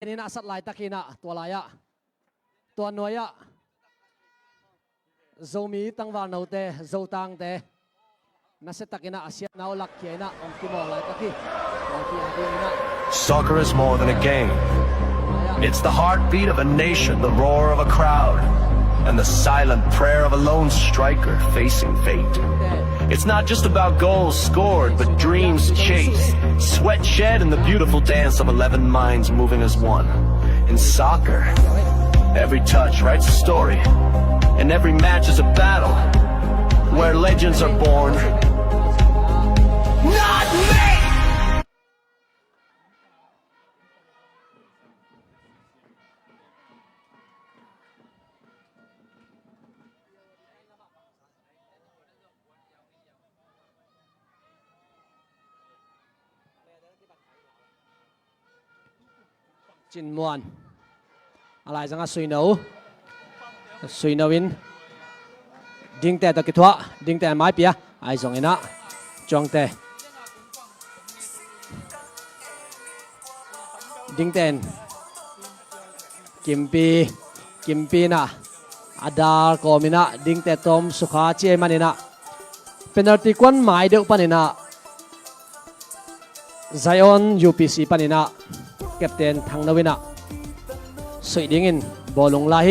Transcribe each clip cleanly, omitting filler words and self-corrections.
นี่นะสัตว์ลายตะกี้นะตัวลายะตัวหน่วยะโจมีตั้งวานเอาเตโจตังเตนัสตะกี้นะอาเซียนเอาลักเขียนะองค์ที่มองลายตะกี้องค์ที่อันนี้นะ Soccer is more than a game. It's the heartbeat of a nation, the roar of a crowd, and the silent prayer of a lone striker facing fate. It's not just about goals scored, but dreams chased, sweat shed, and the beautiful dance of 11 minds moving as one. In soccer, every touch writes a story, and every match is a battle, where legends are born. Not me! จินมวนอะไรจังอ่ะสุยนวินดิ้งแต่ตะกิทัวดิ้งแต่ไม้เปียไอ้สองเอ็นะจงแต่ดิ้งแต่กิมปีนะอาดาร์โกมินะดิ้งแต่ตอมสุขาเจมันนะเป็นอาร์ติควันหมายเดียวปันนะไซออน UPC ปันนะแคปเตนทางนวินะสวยดิ้งินบอลลงลาย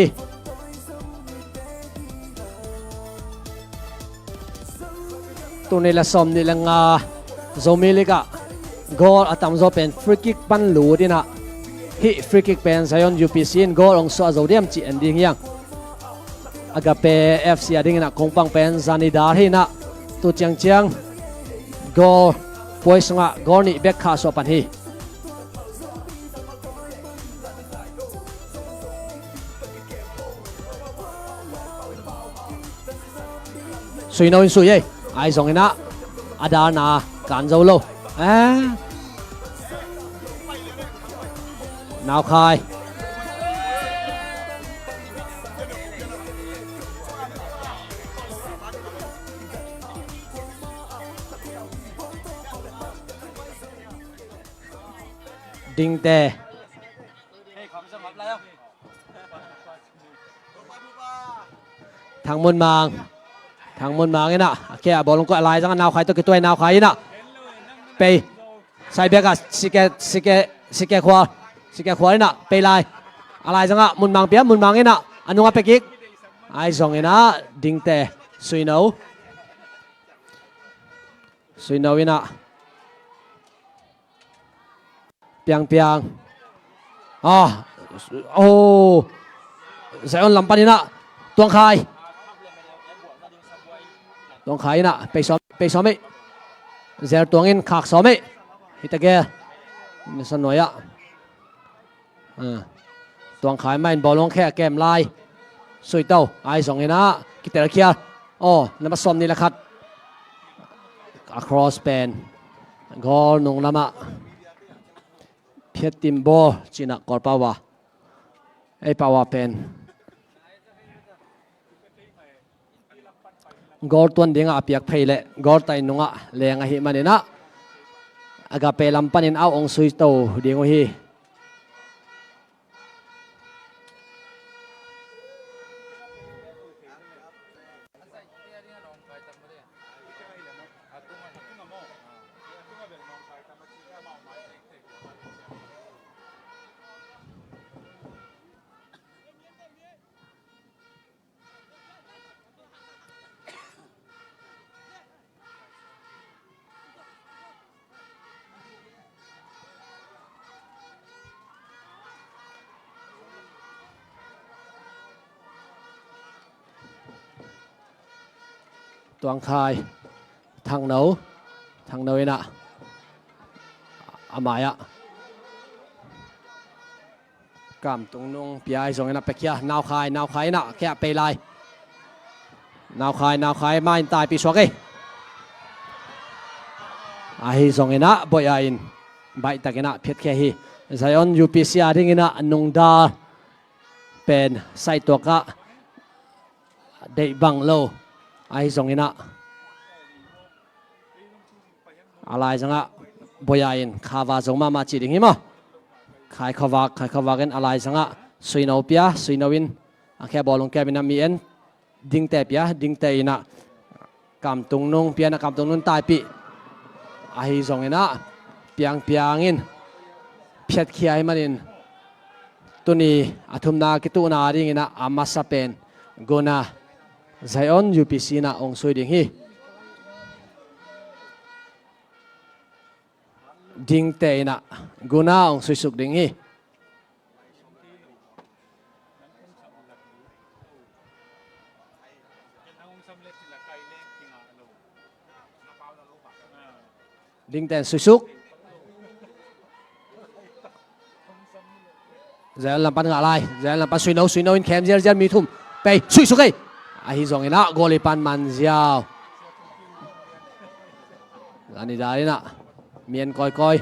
ตัวนี้ละสมนี่ละงาโจมิลิกะกอลอัตมโจเป็นฟรีคิกปันหลูดินะฮิฟรีคิกเป็นไซออน UPC กอลองสวาโจเดียมจีอันดิ้งยังอากาเป FC ดิ้งนะคงปังเป็นซานิดาร์ฮินะตัวเจียงกอลพอยส์งะกอลนี่เบคคาสวปันฮิสุยนวินสุยไอ้สองนะอาดานาการเจ้าโลนาวคายดิงเตทางมุนมางนี่นะแค่บอลลงก็ลายจังนาวใครตัวกี่ตัวนาวใครนะไปใส่เบกะสิแกขวานี่นะไปลายอะไรจังมุนมังเปียมุนมังนี่นะอันนู้นไปกิกไอ้สองนี่นะดิ้งเตะสุยนาวนี่นะเปียงโอ้ใส่อันลำปันนี่นะตัวใครตรงขายนะไปซ้อมไม่เซอร์ตัวเงินขากซ้อมไม่ฮิตาเกะนี่สนอยะตัวขายไม่บอลลงแค่แกมลายสวยเต้าไอ้สองเงินนะกิตเตอร์เคียร์นั่นมาซ้อมนี่แหละครับ across span กอลนงละมะเพียติมโบจีน่ากอลปาวะไอปาวะเป็นกอลตัวนเดียงอาเปียกเพลเล่กอลไตนุงะเลี้ยงหิมันนะอากาเปลำปันินเอาองสุยโตเดียงหิตัวคายทางเนานะอามายะกำตรงนงปีไอส่งนะไปเคียนาวคายนะแค่ไปลายนาวคายไม่ตายปีสวกไอส่งนะบ่อยอินใบตะกินะเพียรแค่ฮีไซออน UPC ดิ้งนะนงดาเป็นไซตัวกะได้บังโลไอ้สองนี่นะอะไรจังอะบอยอินคาวาส่งมาจีดิ่งหิมะ ขายขวากันอะไรสังะสุยนาวเปียสุยนาวินแค่บอลลงแกบินามีเอ็นดิ้งแต่เปียดิ้งแต่อินะกำตุงนงเปียนะกำตุงนงตายปีอาฮิซงอินะเปียงอินเพียดเขียมันอินตัวนี้อาทุมนาคิตุนาดิ่งอินะอามาสเปนโกนาไซออนยูพีซีนะองสุยดิ่งฮีดิ้งแต่อินะโกนาองสุยสุกดิ่งฮีดิ้งแต่สุกเจลลัมปันงาไลเจลลัมปันสุยนาวอินแคมเจลมีทุ่มไปสุกไอ้ฮิซองอินะโกลิปันมันเจียวอันนี้ได้นะเมียนก้อย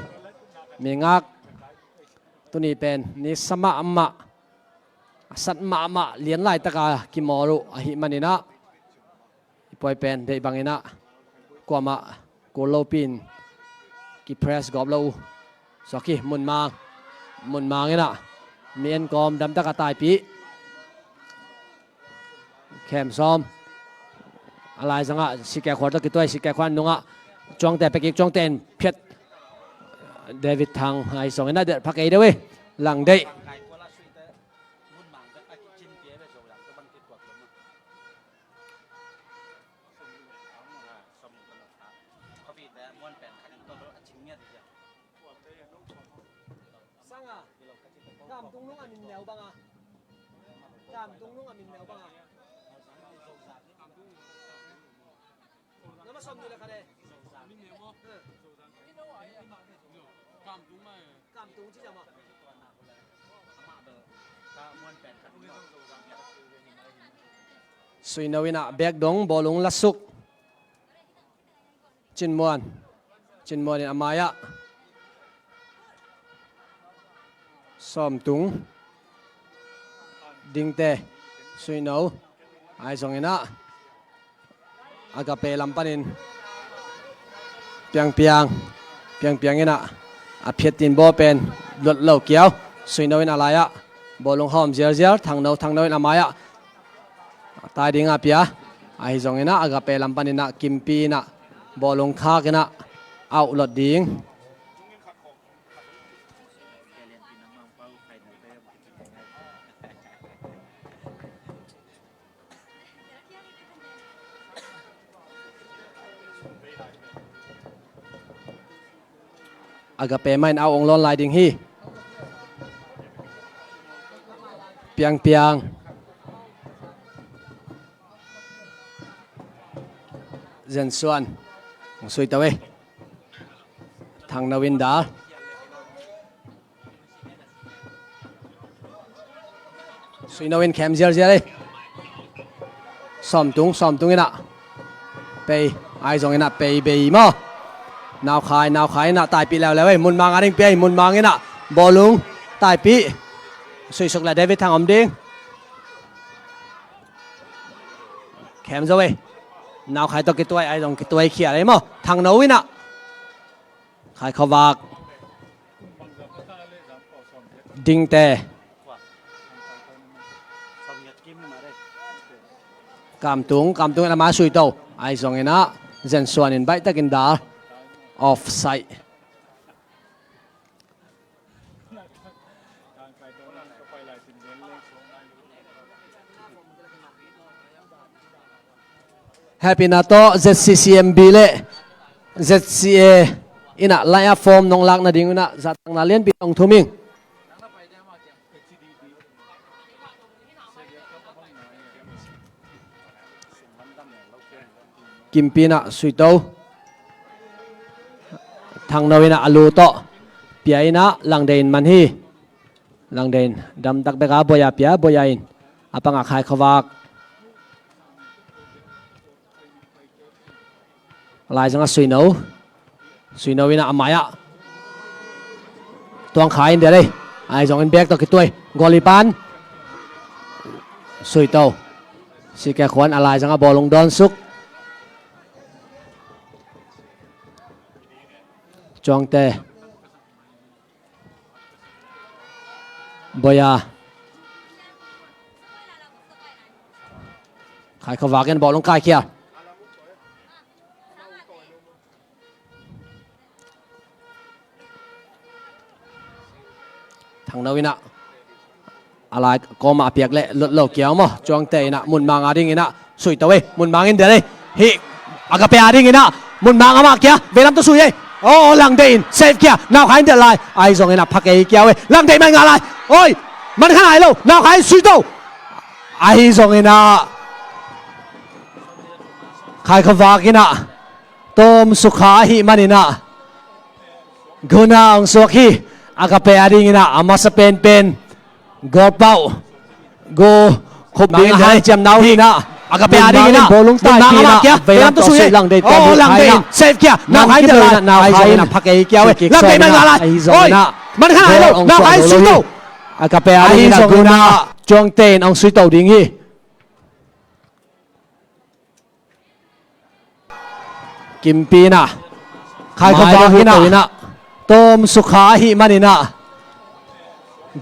เมียงักตัวนี้เป็นนิสมะมะสัตมะเลียนไล่ตะกากิมอรุอหิมันนี่นะปล่อยเป็นได้บางอินะกว่ามะโกโลปินกิเพรสกอบเราสกีมุนมางอินะเมียนกอมดำตะกาตายปีแคมซ้อมอะไรสังะสิแกขวดตะกิตัวสิแกควันนุงะจวงแต่ไปกิกจวงเต็นเพียดเดวิดทางไอ้สองนั่นเด็ดพักไอ้เด้อเว้ยหลังได้สุยนาวินะแบกดงบอลลงลัสุกจินมวนนี่อามายะซ้อมตุงดิงเตสุยนาวไอซองอินะอากาเปลัมปันินเปียงอินะอาเพียตินบอเป็นหลุดเหล่าเกียวสุยนาวินะลายะบอลลงหอมเจียวทางนาวอินอามายะตายดิ้งอาเปียไอซองอินะอากาเปลัมปันินะกิมปีนะบอลลงคากินะเอาหลดดิ้งอากาเปไม่เอาองลอนลายดิ้งฮีเปียงเจนส่วนสุยตะเวทางนาวินดาสุยนาวินแคมเจียเลยซ้อมตุงอินะไปไอซองอินะไปเบย์มั้งนาวขายนะตายปีแล้วเว้ยมุนมางอะไรเปียมุนมางอินะบอลลุงตายปีสุยสุกแล้วเดวิดทางอมดิ้งแคมจะเว้ยนาวขายตัวกี่ตัวไอ้ตรงกี่ตัวไอ้เขียอะไรมั้งทางนาวินะขายขวากดิ้งแต่กำตุงละมาสุยโตไอ้สองนะเจนส่วนอินใบตะกินดาออฟไซด์แฮปปี้นาโต้ ZCCMB เล่ ZCA อินะไลน์ฟอร์มน้องลักนาดิ้งอินะจัดตั้งนาเลียนปีองทุ่มิงกิมปีนะสุยโตทางนาวินะอลูโตเปียอินะลังเดนมันฮีลังเดนดำตักเบกาบอยาเปียบอยาอินอาปังอาคายขวากลายจังสุยนาววินะอามายะตัวขายอินเดียเลยไอจงอินเบกตัวกี่ตัวกอลิปันสุยโตสิแกขวัญอะไรจังบอลลงดอนซุกจองเต บอยาขายขวากันบอลลงกายเคียทางนาวินะอะไรก็มาเปียกเละลดเหล่าเกี่ยวมั้งจวงเตยนะมุนมังอาดิ้งนะสุยตัวเว้มุนมังอินเดเลยฮิอากาเปียอาดิ้งนะมุนมังอามาเกี่ยเวลาตัวสุยเอ้โอ้หลังเดินเซฟเกี่ยนาวขายอินเดลายไอ้ส่งเงินพักเกี่ยวเว้หลังเดินมันอะไรโอ้ยมันขนาดไหนแล้วนาวขายสุยตัวไอ้ส่งเงินขายขวากินะต้มสุขาหิมันนะกุนาองสวกีอากาเปียอาดิ้งนะอามาสเปนเป็นกอเป้าโกขบดีให้จำนาวหินะอากาเปียอาดิ้งนะบอลลงใต้ทีนะเวลาตัวสุยหลังเดินโอ้หลังเดินเซฟเกี่ยนาวขายจะเลยนาวขายนะพักเกี่ยวหลังเดินมันอะไรโอ้ยมันขนาดไหนแล้วนาวขายสุยโตอากาเปียอาดิ้งนะกุนาจวงเตนองสุยโตดิ้งฮีกิมปีนะขายขวาหินะต้มสุขาหิมันนะ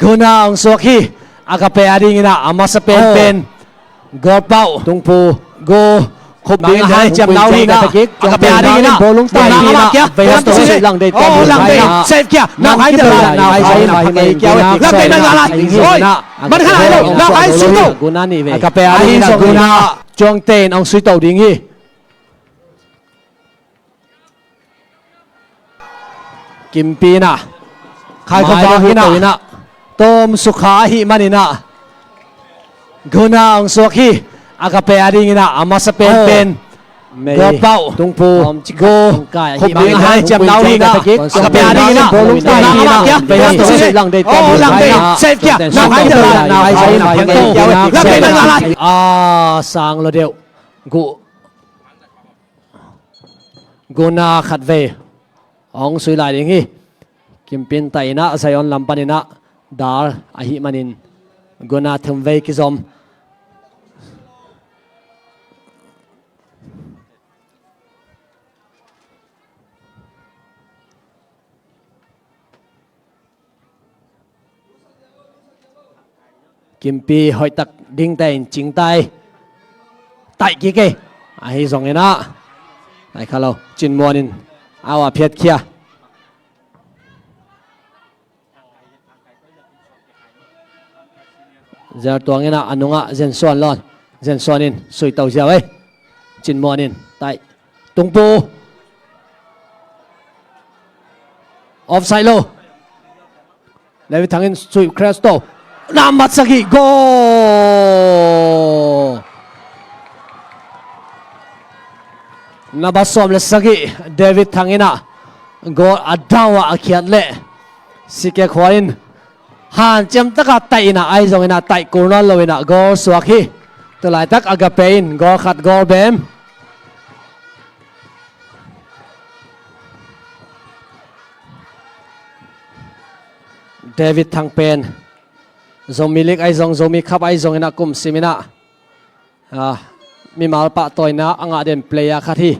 กุนาองสวกีอากาเปียอาดิ้งนะอามาสเปนเป็นกอเป้าตงปูโกขบดีให้จำนาวหินะอากาเปียอาดิ้งนะบอลลงใต้ทีนะเวลาตัวสุยหลังเดินโอ้หลังเดินเซฟเกี่ยนาวขายจะเลยนาวขายนะพักเกี่ยวหลังเดินมันอะไรโอ้ยมันขนาดไหนแล้วนาวขายสุยโตอากาเปียอาดิ้งนะกุนาจวงเตนองสุยโตดิ้งฮีกิมปีนะขายขวาหินะต้มสุขาหิมันนะกุนาองสวกีอากาเปียอาดิ้งนะอามาสเปนเป็นกอเป้าตงปูโกขบดีให้จำนาวหินะอากาเปียอาดิ้งนะบอลลงใต้ทีนะเวลาตัวสุยหลังเดินโอ้หลังเดินเซฟเกี่ยนาวขายจะเลยนาวขายนะพักเกี่ยวหลังเดินมันอะไรสังละเดียวกูนาขัดเวองสุยลายอย่างนี้กิมปินไตนะไซออนลำปันนะดาร์อาหิมันินกูนาทำเวกิซอมกิมปีหอยตักดิ้งไตจิงไตไตกี่เกอาหิสองเงินะไตข้าเราจินมัวนินเอาเพียรเคียเจ้าตัวนี้นะอันนู้นเจนส่วนล้อนเจนส่วนนินสุยเต่าเจ้าไว้จินมัวนินไตตงปูออฟไซโลเลวิทังอินสุยครสโตนามัตสกิโกนาบัสซอมเลสกิเดวิดทังอินะโกอัดดาวะอาเคียดเล่สิเกควาอินหานเจมตะกัดไตนะไอซงอินะไตกูนอลโลอินะโกสวากีตัวไหลตักอากาเปอินโกขัดโกเบมเดวิดทังเป็นซงมิลิกไอซงมิคับไอซงอินะกุมซิมินะมีมาลปะตัวอินะอังอาเดนเพลย์ขัดที่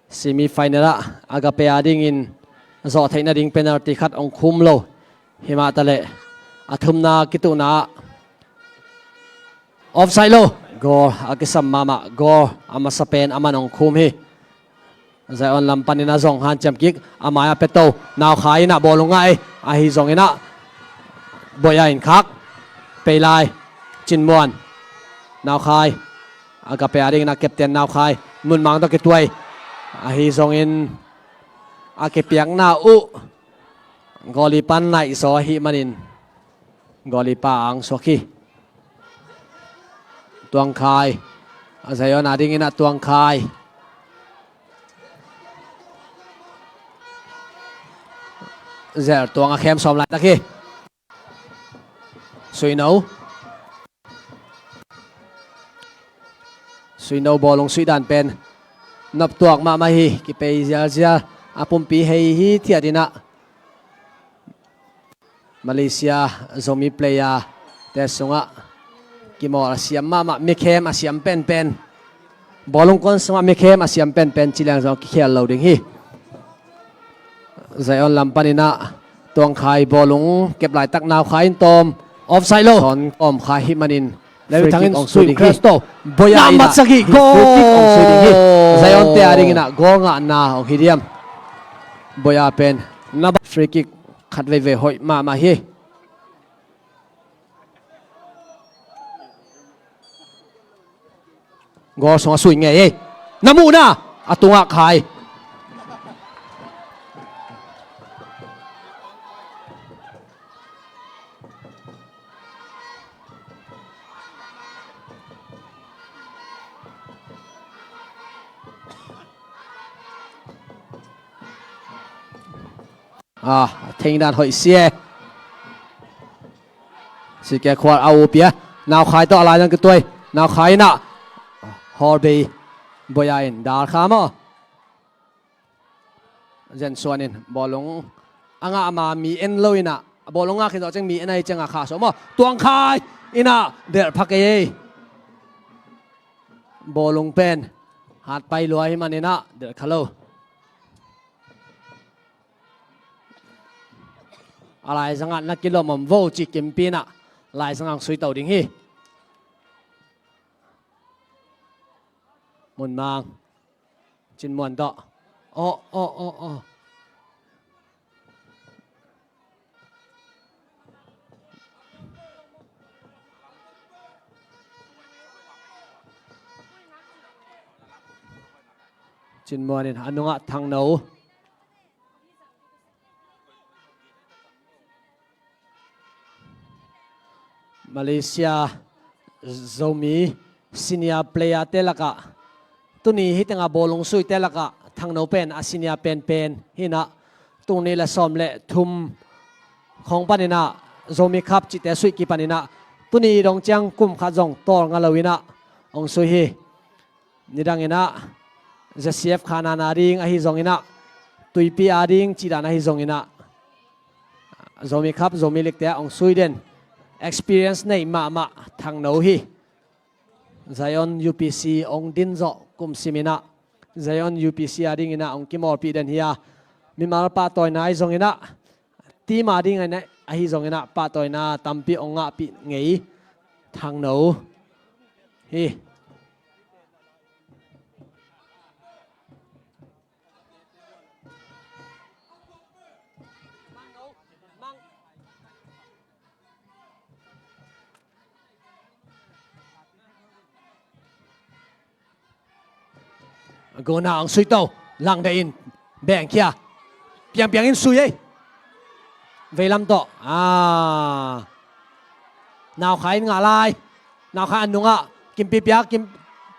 semi-final aga pe ading in zo thaina ding penalty khat ong khum lo hima tale athumna kituna offside lo goal akisam mama goal ama sapen ama ong khum hi zaion lampanina zong han chamkik amaya peto naw khaina bolungai a hi zong ina boya in khak peilai chinmuan naw khai aga pe ading na captain naw khai mun mang to ke tuai ahi zongin ake piang na u goli pan nai so hi manin goli pa ang soki tuang khai azayon ading ina tuang khai zer tuang a khem som lai taki suino bolong suidan penนับตัวมามาฮีกิเปย์เซียอาปุ่มปีเฮีที่อดีนะมาเลเซียจะมีเพลย์แต่สงะกิมออาเซียมมาเมเคมอาเซียมเป็นบอลลงก้นสงะเมเคมอาเซียมเป็นจิเลงจะเขียนเราดึงฮีไซออนลัมปานินะ ตวงคายบอลลงเก็บหลายตักนาวคายตอมออฟไซด์โลสอนออมคายฮิมานินแล้วทางอินสุดคริสโตบอยาอินะโกไซออนเตอาริงนะโกงะนาของฮิเดียมบอยาเป็นนับฟรีคิกขัดเวหอยมาเฮโกสงสุยไงน้ำมูนะอตุงะคายทิ้งด้านหอยเสียสิแกควาเอาเปียนาวขายต่ออะไรนั่นก็ตัวนาวขายน่ะฮอร์บีบอยอินดาร์ขามเจนส่วนนี้บอลลงอ่างมามีเอ็นโลอินะบอลลงอ่ะคือเราจึงมีเอ็นไอจังอาขาสมอตวงขายอินะเดือดพักเอบอลลงเป็นหัดไปลอยมันนี่นะเดือดคาโลอะไรสังกัดนักกีฬามันโวจิกิมปีน่ะลายสังกัดสุยเต่าดิ่งฮีมุนมางจินมวนต่อจินมวนนี่อันนู้นทางโน้มาเลเซียโซมีซีเนียเพลย์เตลกะตุนี้ฮิตงาบอลลงสุยเตลกะทางโนเป็นอาซีเนียเป็นฮินะตุนี้ละซ้อมเละทุมของปานินะโซมีครับจิตเตสุยกีปานินะตุนี้ดงจังกุมขัดจงตอร์งาลวินะองสุยฮีนี่ดังอินะจะเสียฟขานานาดิงอหิจงอินะตุยปีอาดิงจีดานาหิจงอินะโซมีครับโซมีเล็กเตะองสุยเดนexperience ในมาทางโนฮี Zion UPC องดินโจกุมซิมินะ Zion UPC อาดิงอินะองกิมอร์ปีเดนเฮียมิมาร์ปาตอยนาไอซงอินะทีมาดิงไอเนะไอฮิซงอินะปาตอยนาตัมปีองงะปีไงทางโนฮีโกนาองสุยโตลังเดอินแบ่งเคียเปียงอินสุยเวลัมโตนาวขายงาลายนาวขายอันนุงะกิมปีเปียกิม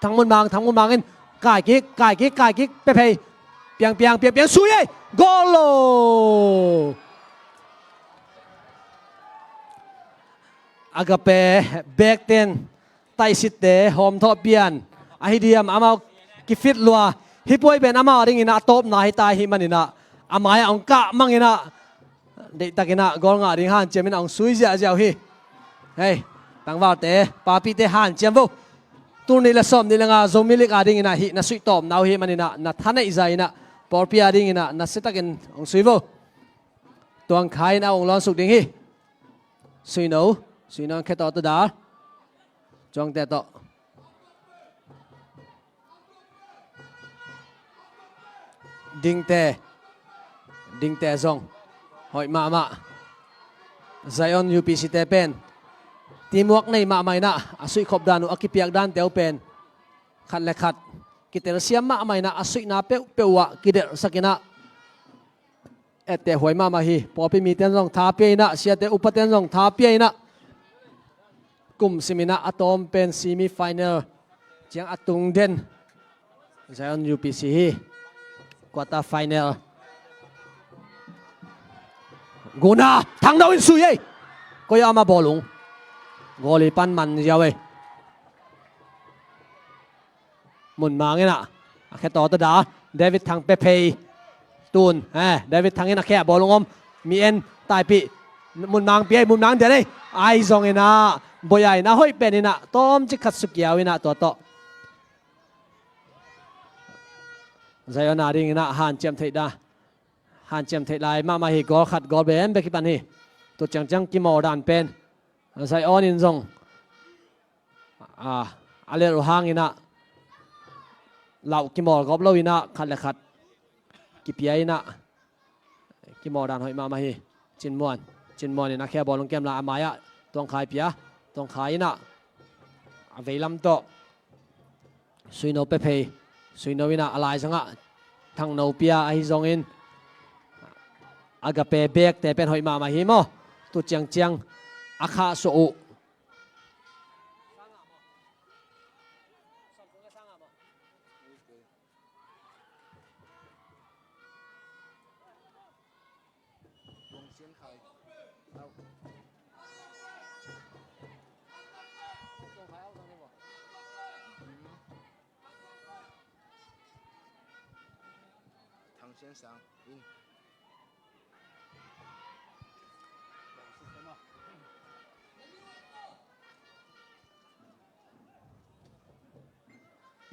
ทั้งมุนบางอินกายกิกเปเปียงสุยโกโลอากาเปเบกเตนไตสิตเตโฮมทอเปียนไอเดียมอามากิฟิตลัวฮิปวยเป็นอามาริงินะตบนาฮิตาฮิมันอินะอามายองกะมังอินะเด็กตะกินะกอลงาดิฮันเจมินองซุยเจ้าฮิเฮ้ยตั้งว่าเตปาปีเตฮันเจมบุตุนี่ละสอมนี่ละงาโซมิลิกอาดิงินะฮินะสุยตบนาวฮิมันอินะนะทันไอใจนะปอร์ปีอาดิงินะนะเซตักินองซุยบุตัวขายนะองลอนสุกดิงฮิซุยโนแค่ต่อตัวดาจงแต่ต่อดิงเตซงหอยมาZion UPC เตเป็นทีมวักในมาไม่นะอาศัยขบดานุอากิเปียกดานเตียวเป็นขัดและขัดกิเตรเซียมมาไม่นะอาศัยนาเปวะกิเดสกินะเตหอยมาฮีพอไปมีเต้นซงท้าเปียนะเสียเตอุปเต้นซงท้าเปียนะกลุ่มซิมินะอะตอมเป็นซีมิไฟแนลเจียงอัตุงเดนZion UPCฮีquarter final guna thắng đâu in suy ấy có yêu mà bỏ lủng gol đi pan man giao ấy muốn mang cái nè cái tỏ tới đó David thắng Pepe tuôn David thắng cái nè kẹt bỏ lủng om mien tai bị muốn mang bia muốn mang thế đây ai dòng cái nè bồi ai nè hoi bên nè tom chỉ khát sụt giàu nè tỏ Zion aring na han chem thei da han chem thei lai ma hi gol khat gol bem be ki pan hi tu chang ki mo dan pen sai on in zong ale ro hang ina lau ki mo gop lo ina khat le khat ki pi ina ki mo dan hoi ma hi chin mon ina khe bol long kem la amaya tong khai pia tong khai ina aveilam to suino pe phei suino ina alai sanga thang no pia ai zong in agape bek te pen hoi ma hi mo tu chang akha so u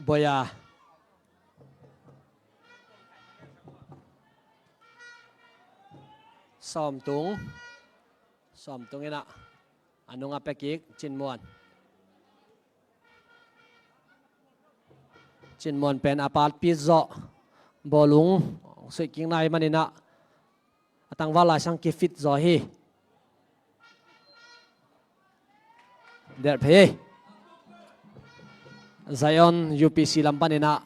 boya som tung ina anunga pekik chin mon pen apat pizzo bolung sui king nai manina atang wala sang ki fit zo hi der phe Zion UPC lampanina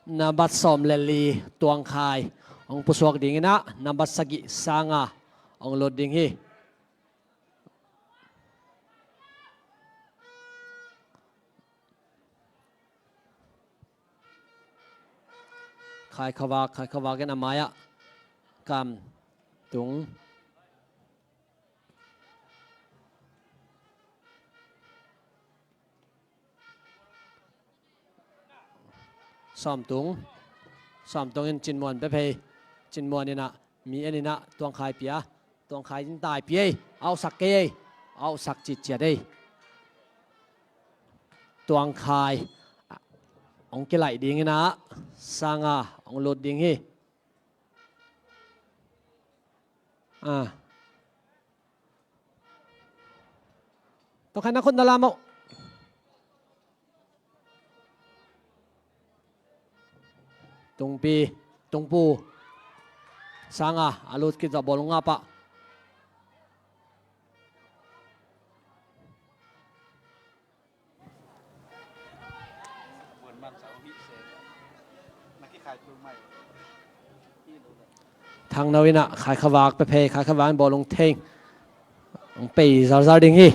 nabat som leli tuang khai ong pusuak dingina nabat sagi sanga ong loading hi khai khawak gen amaya kam tung som tung in chin mon pe phei chin mon ina mi anina tuang khai pia tuang khai jin tai pi au sak ke au sak chi chia dei tuang khai ong ke lai ding ina sanga ong load ding hi to khai na khun dala mo tung pu sanga alut ki za bolunga pa thang nawina khai khawak pe phei khai khawan bolung theng ong pei zar ding hi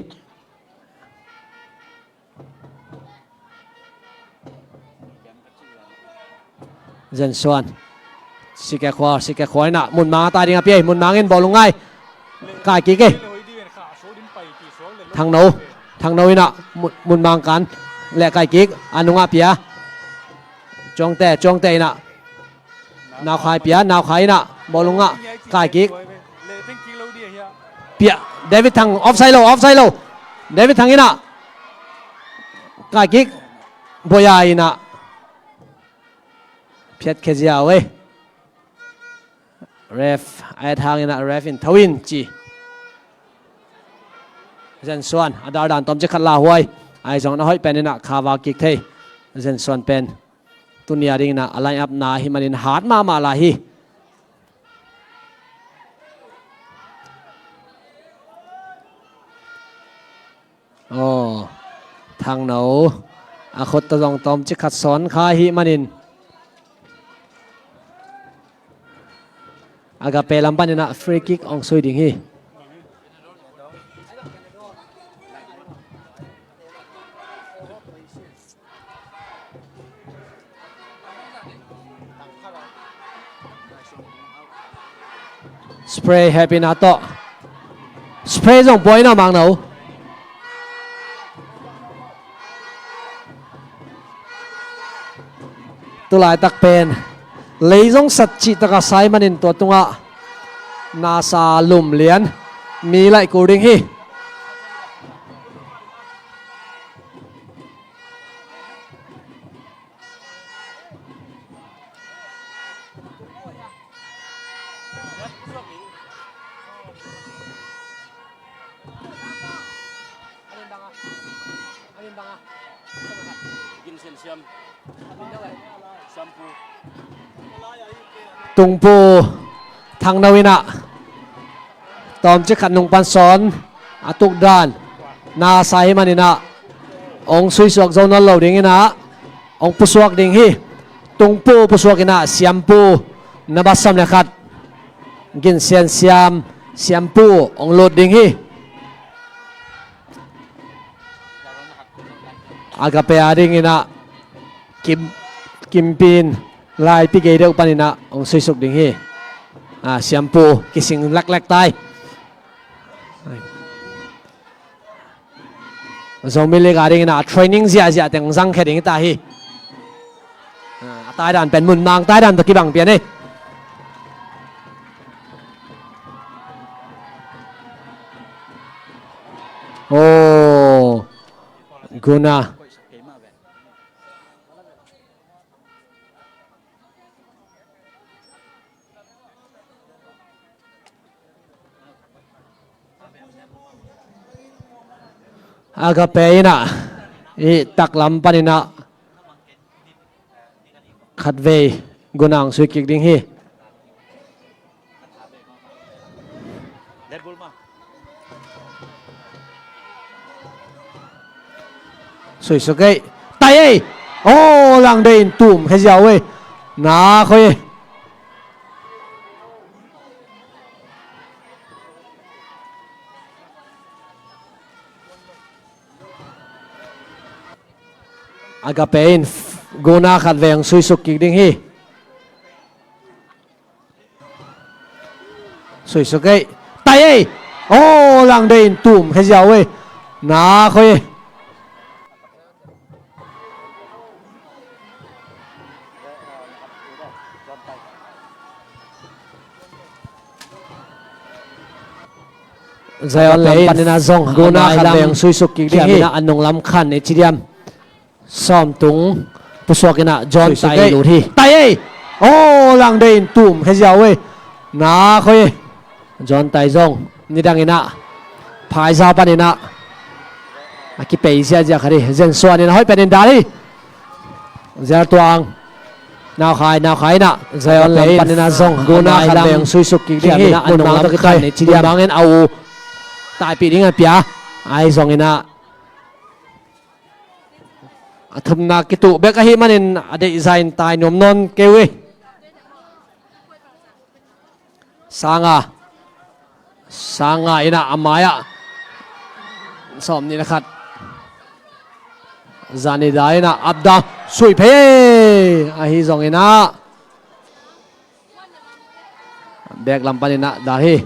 dân xuân sike khoi na mun ma ta ding api mun mangin bolung ngai kai ki ke thang no ina mun mang kan le kai ki anunga pia chong te ina nào khai pia nào khai na bolunga kai ki pia David thang offside lo David thang ina kai ki boya ina phiat khezia we ref ai thang ina ref in thawin chi zen suan adar dan tom che khatla huai ai jong na hoi pen ina khawa kik thei zen suan pen tunia ring na alai up na hi manin hat ma la hi thang no a khot ta jong tom che khat son kha hi manin agape lampan ina free kick ong soi ding hi spray happy na to spray jong boy na mang no tu lai tak pen leizong sat chi taka sai manin to tunga nasa lum lian mi lai ko ding hi กินเซนเซียมแชมพู ตุงปูทางนาวินะตอมจะขัดนงปันสอนอาตุกดานนาไซมันนี่นะองซุยสวกเจ้านั่นเหล่าดิ่งนะองปุสวกดิ่งฮีตุงปูปุสวกนะเสียมปูนบัสซัมนะครับกินเซียนเสียมปูองโลดดิ่งฮีอากาเปอาดิ่งนะกิมปีนลายปีเกเดอปันนี่นะองซุยสวกดิ่งฮีเสียมปูกิสิงลักๆตายZombie garing na training zia teng zang kheding ta hi tai dan pen mun mang tai dan to ki bang pian ni oh guna agape na I taklam panina khatve gunang sui kik ding hi Red Bull ma sui so kai tai ei oh lang de in tum he jiao we na khoi agapein guna khat veng sui suk ki ding hi sui suk kai tai ei oh lang de in tum he jiao we na khoi Zayon lam panina zong guna khat veng sui suk ki ding hi anong lam khan e chidiam som tung puswakina John tai lu thi tai ei oh lang de in tum he jiao we na khoi John tai zong ni dangina phai za panina aki pe sia ja khari zen swan in hoi pen da li zer tuang nào khai na Zayon lam panina zong guna khat veng sui suk ki ding hi anong lam khan e chidiam bangen au tai pi ding a pia ai zong ina thum na kitu beka hi manin ade design tai nom non kewi sanga ina amaya som ni nakhat zani dai na abda sui phe a hi zong ina bek lampan ina da hi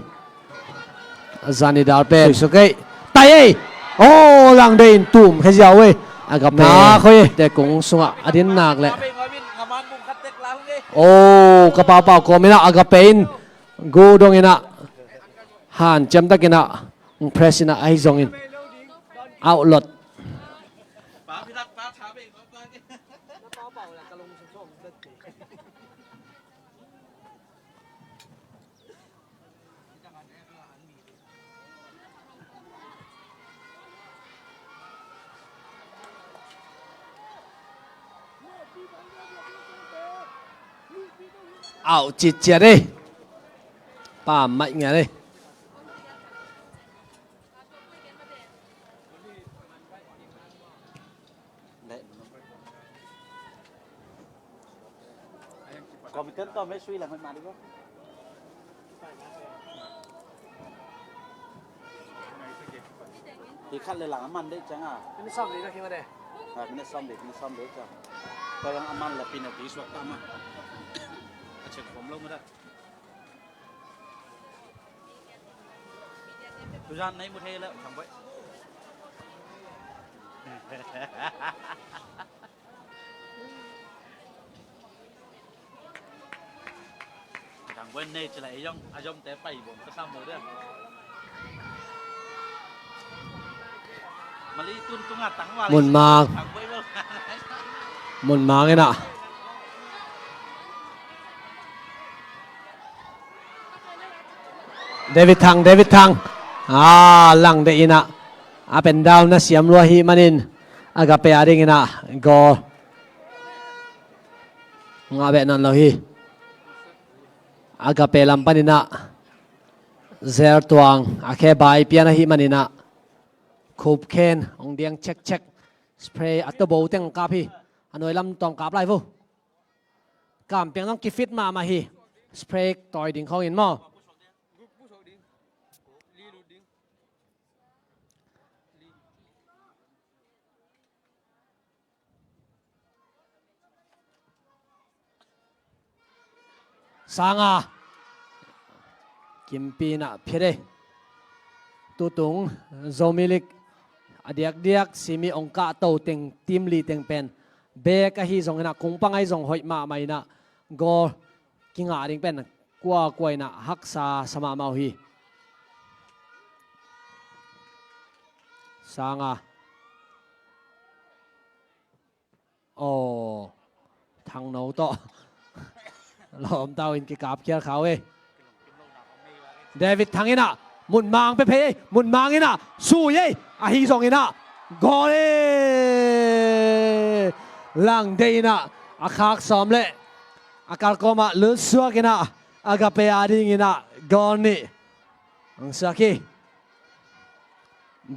zani dar pe sui kai tai ei oh lang de in tum he jiao we agap na khoi te kung sunga adin nak le oh kapau pau ko mina agapein go dong ina han cham takina press ina ai zong in outlet ảo chịt chìa đi bà mạnh nghe đi còn mình cấn to mới suy là mình mà đi không thì khănเลยหลังมันได้จังอ่ะ ini sam đi khi mà đây มันได้ซ่อมได้จังก็ยังมันละปีนตีสวกตามอ่ะเช็คผมลงมาได้ทุกท่านในมุเทแล้วทำไว้ทางเว้นเนี่ยจะไหลย่องอาย่อมแต่ไปบ่มก็ซ้ำเลยเด้อมาลีตุนตุงอ่ะตังว่า muôn mang cái nọ David Thang lăng de ina up and down na siam lo hi manin agape ading ina goal nga be nan lo hi agape lampanina zer tuang akhe bai piana hi manina khup khen ong diang check spray atobo teng kap hi anoi lam tong kap lai vu kam piang nong ki fit ma hi spray toy ding khong in mo sanga kimpina phire tutung zomilik adiak simi ongka to teng team li teng pen be ka hi zong na kung pangai zong hoi ma mai na gol kinga ring pen kwa na haksa sama mau hi sanga thang no to lom tao in ki kap kia khao e David thangina mun mang pe mun mangina su ye a hi zong ina gol e lang deina a khak som le akal koma lu suakina agape ading ina gol ni ang saki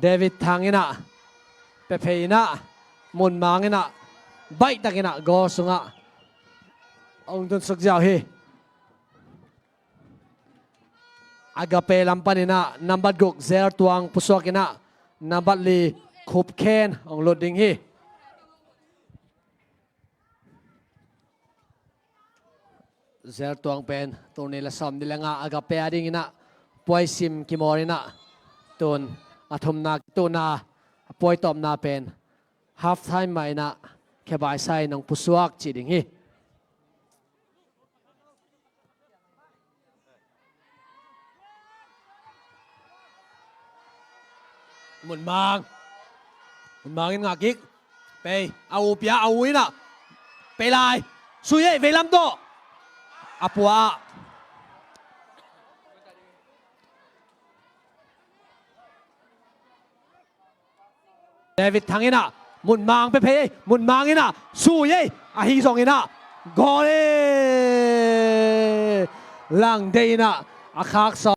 David thangina pe ina mun mangina bai takina gol sunga ông tuân sức giàu hi agape lampanina number gok zer tuang pusokina number li khup khen ông loading hi zer tuang pen tuni la som dilanga agape ading ina poisim kimorina tun athum na tuna poi tom na pen half time mai na khebai sai nong pusuak chi ding hi mun mang ngạc kích pe au pia au ina pe lai suy về làm to apua David thangina mun mang pe mun mang ina suy a hi song ina gol lang deina a khak so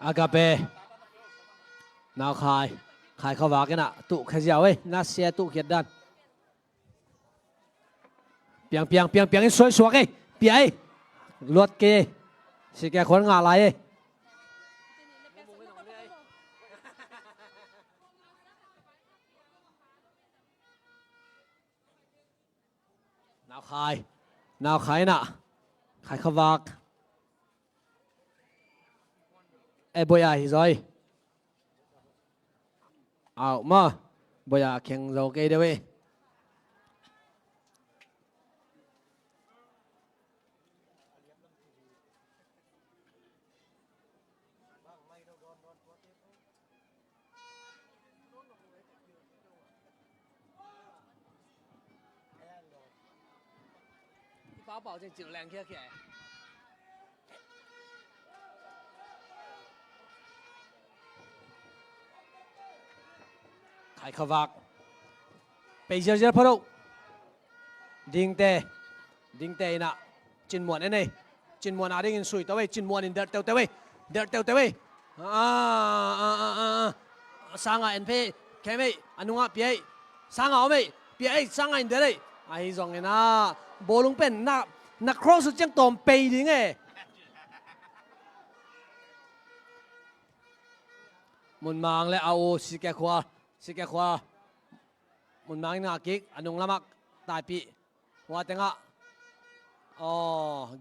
agape nào khai khao vác cái nè tụ khai giàu ấy na xe tụ kiệt đan piang xoay xuống ấy piang ấy luật kê xí cái khốn ngả lại ấy nào khai nè khai khao vác boya hi rồi ảo mà boya khen dầu cây đây bảo bảo trên chữ làng kia kìa khai khao vạc bây giờ phá đâu đinh tê nè chín muộn này chín muộn à đinh sủi tao ấy chín muộn in đợt tao ấy sang ngày anh phê cái mấy anh nung áp bia sang ngày mấy bia sang ngày đợt đấy ai giống cái na bố lung pen na cross chẳng tôm bê đi nghe muốn mang lại ao xí cái khoa mun mang na kik anong lamak tapi wa tenga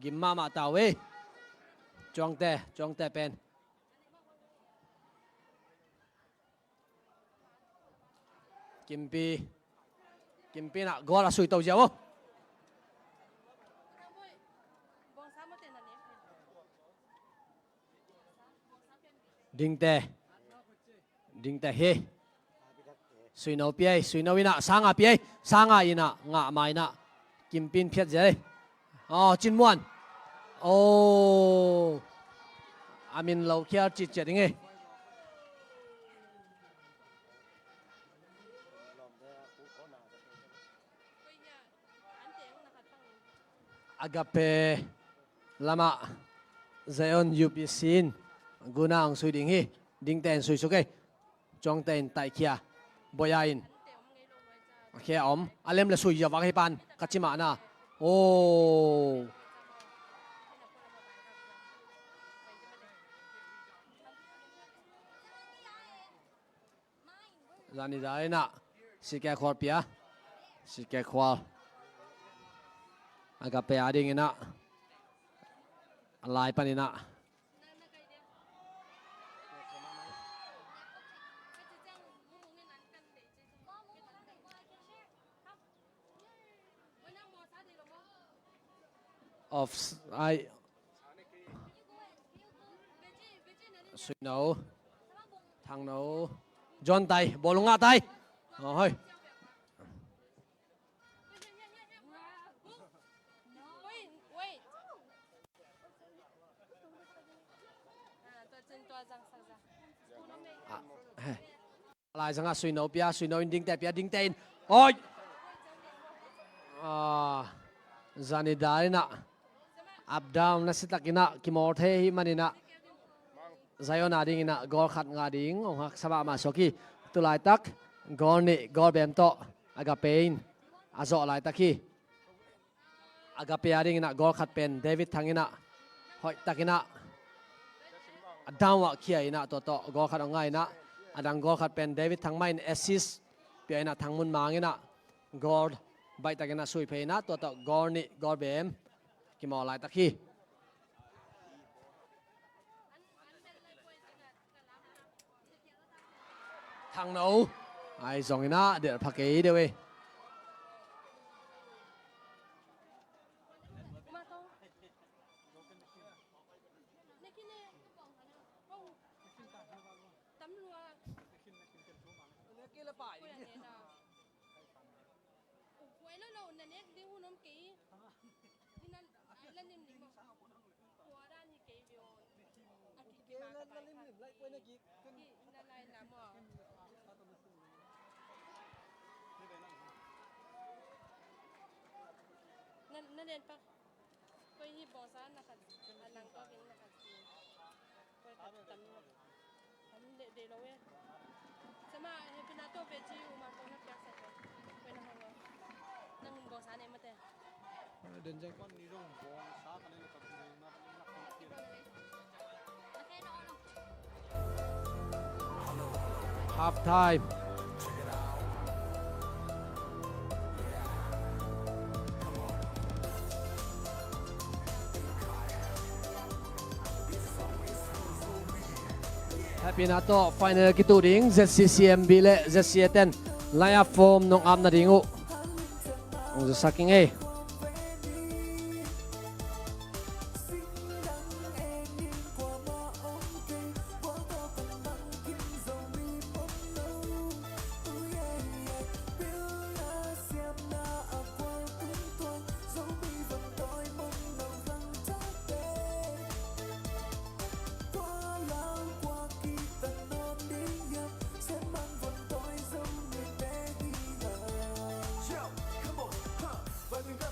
gimma ma tawe chong te pen kimpi na gola sui tau jawo ding te he suy nấu ina sanga ina ngạ mai na kim pin phiat dễ chín muôn Amin lau kia chit chet nge Agape lama Zion UPC guna ang sui ding hi ding ten sui suke chong ten tai kia boyain kia om alem la sui yawak hi pan kachima na Zani dai na si ke khol pia si ke khwal Agape ading ina alai panina of I suy nấu thằng nấu John tay bolonga tay rồi lại sang suy nấu đinh tên ôi Zani dai na up down na sitakina kimorthe hi manina Zion ading ina gol khat nga ding ong hak sama masoki tulai tak gol ni gol bem to Agapein azo lai taki Agape ading ina gol khat pen David thangina hoi takina adangwa kia ina to gol khat ngai na adang gol khat pen David thangmain assist pe ina thangmun mangina gol bai takina sui pe na to gol ni gol bem kimo lai taki thằng nấu ai dòng ina để phá cái đều ấyนั่นเองปะก็ฮีบอซ่านะคะอันนั้นก็เป็นนะคะก็ทำเดโลเวสมาเฮปินาโตเปจิอุมาโกนักยักษ์เสร็จเป็นอะไรนั่งบอซ่าเนี่ยมาแต่เดินใจก้อนนี้ร่งบอลซ้ากันเลยกับมือมานักเที่ยว half time Happy Nato final kitu ding ZCCM bile ZC10 laya form nong am na dingu ong saking Yo, come on, huh?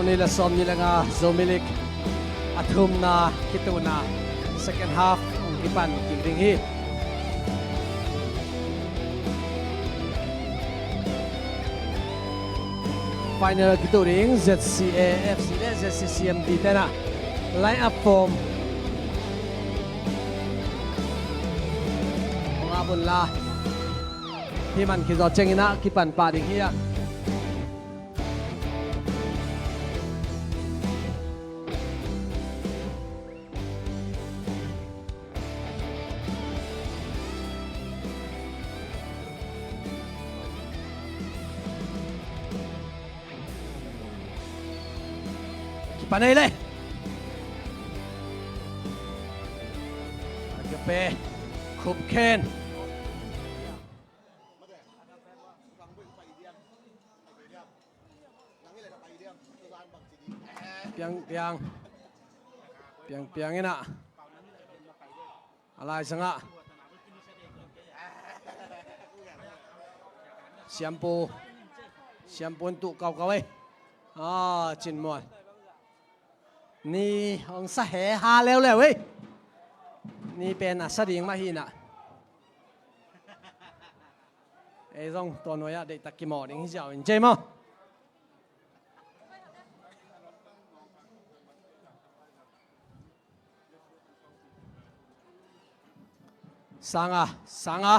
nila som nila nga Zomilik at hum na kito na second half ang kipan kikring hi final kito ring ZCA FC ZCCMD tena line up form mga bunla himan kizo chengina kipan pa ding hiya Panay le. Agape. Kupken. Piang ina. Alay sanga. Shampoo untuk kau eh. Chin mon. นี่องสะแหหาแล้วเว้ยนี่เป็นอัศดิงมาหินะไอ้ซองตัวน้อยได้ตะกิหมอดิงเจ้าเจมอสังอ่ะ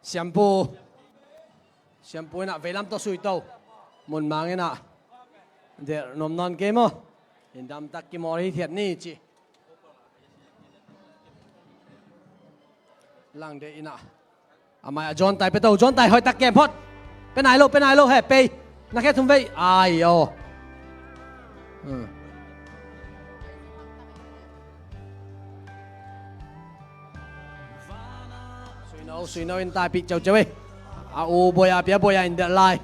แชมพูน่ะเวลาตัวสุยโตมุนมังเนาะเดี๋ยวนมนอนเกมอ่ะเห็นดำตักกิมอริเทียนนี่จีหลังเดียนะอามาจอนไตไปเต้าจอนไตหอยตักเกมพอดเป็นไหนโลเฮ้ไปนักแค่ทุ่มไปโอสวยน้อยอินตายปีเจ้าเว้ยบอยอินเดอร์ไลน์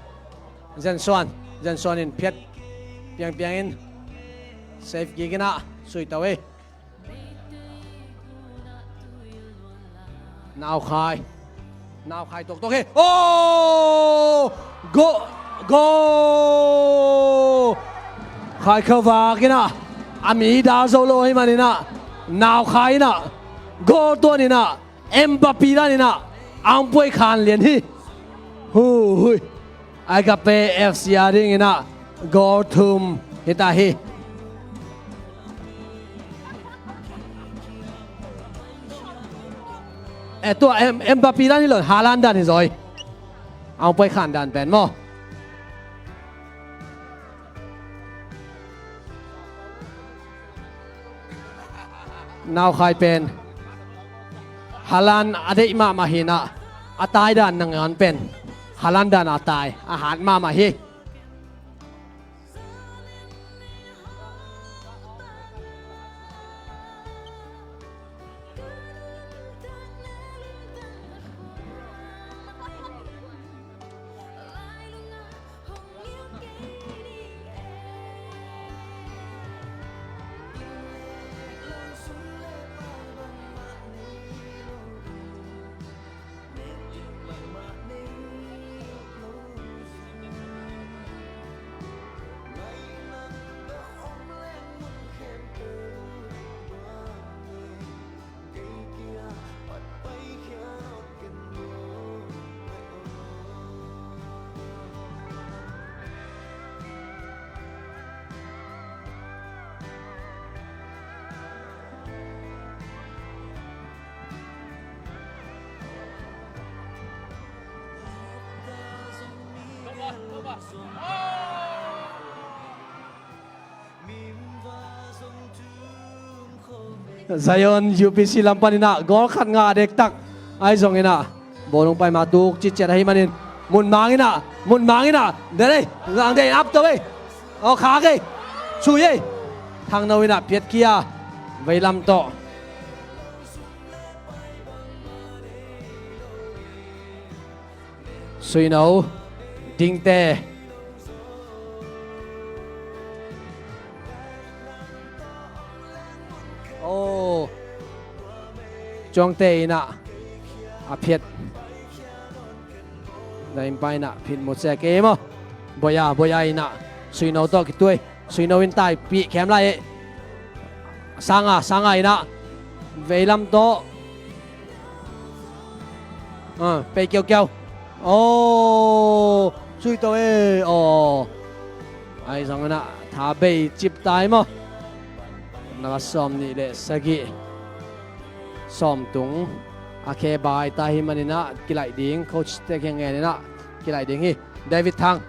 เจนซอนอินเพียดเปียงอินเซฟกีกินะสวยตัวเว้ยนาวคายตกเฮ้โอ้โกคายเข้าวากินะอามีดาโซโลให้มันนี่นะนาวคายนะโกตัวนี่นะเอ็มบัปปีนี่นะอังป่วยคานเลียนที่ฮู้ไอ้กับเปเอฟซีอาร์ดิ้งนะโกทุมฮิตาฮีตัวเอ็มบัปปีนี่เลยฮาลันดันนี่ซอยเอาไปขันดันเป็นมั้งนาวใครเป็นฮาลันอดีตมาหินะอาตายดันนังงานเป็นฮาลันดันอาตายอาหารมาฮีZion UPC Lampanina gol khat nga dek tak ai zong ina bolong pai matuk chichet hai manin mun mangina dere ngang dei up to we o kha ke chu ye thang nawina piet kia veilam to sui nau ding teจงเตยนะอาเพียดได้ไปนะผิดหมดแสเกมอ่ะบอยาอินะ suy nấu to cái tuổi suy nấu in tai bị kém lại sang à ina về lâm to pe kêu kêu suy to ai sang na thả bay chip tai mà na som ni le sagi som tung ake bai ta hi manina kilai ding coach te keng nge na kilai ding hi David Thang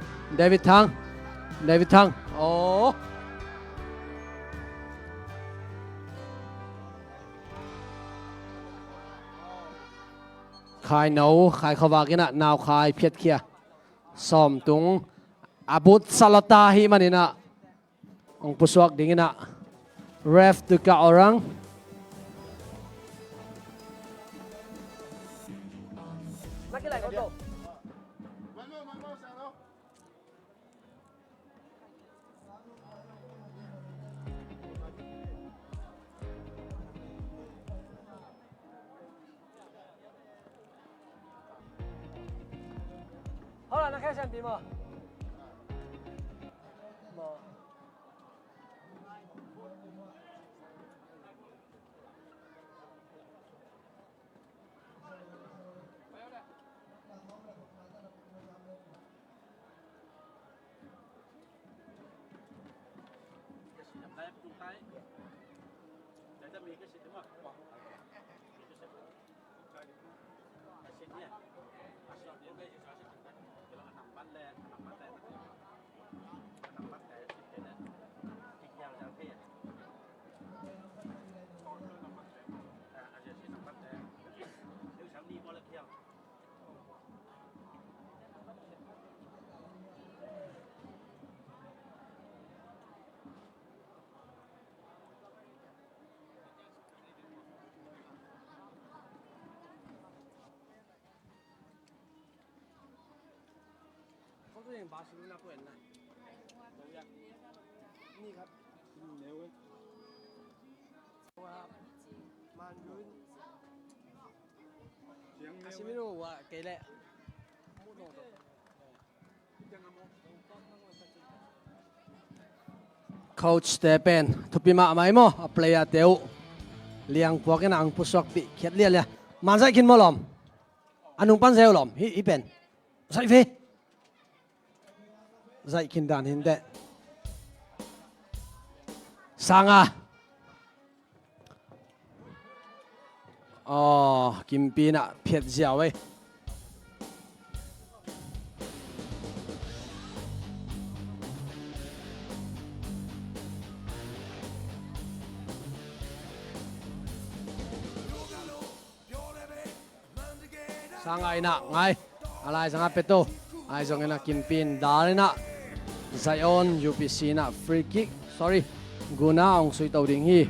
khai nấu khai khawa kina naw khai phiat khia som tung abut salata hi manina ong pusuak dingina ref tu ka orang nakilai ko to好了，那开始比嘛。ตัวเองบาร์เซโลนาก็เห็นนะนี่ครับเร็วเลยครับมันยืนอาชิมิโร่ว่าเกลเลยโค้ชแต่เป็นทุบปีมาไหมมั้งเพลย์เตียวเลี้ยงพวกนั้นผู้สวกปีเขียดเลี้ยเลยมันใส่กินมั้งหรออันนุ่งปั้นเซลหรอฮีเป็นใส่เฟZai kindan hinde Sanga Kimpi na phiet jiao ấy Sanga ina ngai alai sanga peto ai zong ina Kimpin dalina Zion UPC na free kick sorry guna ong sui tàu ding hi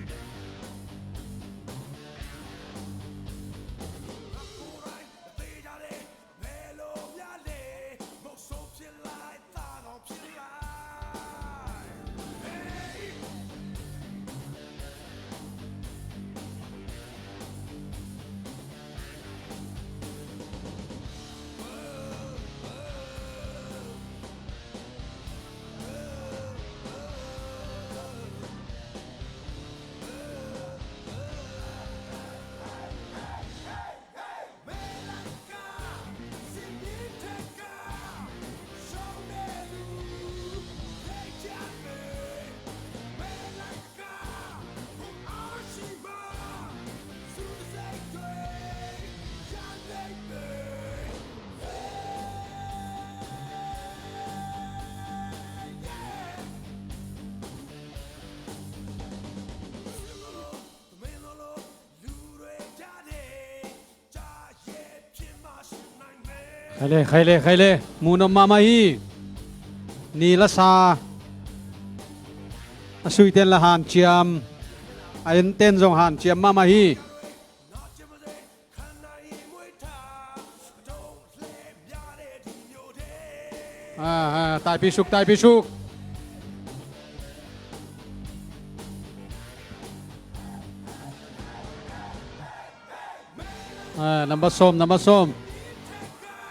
ใครเลยมูนมามาฮีนีละซาสุยเตนละหานเจียมไอเต้นจงหานเจียมมาฮีตายพิชุกน้ำผสม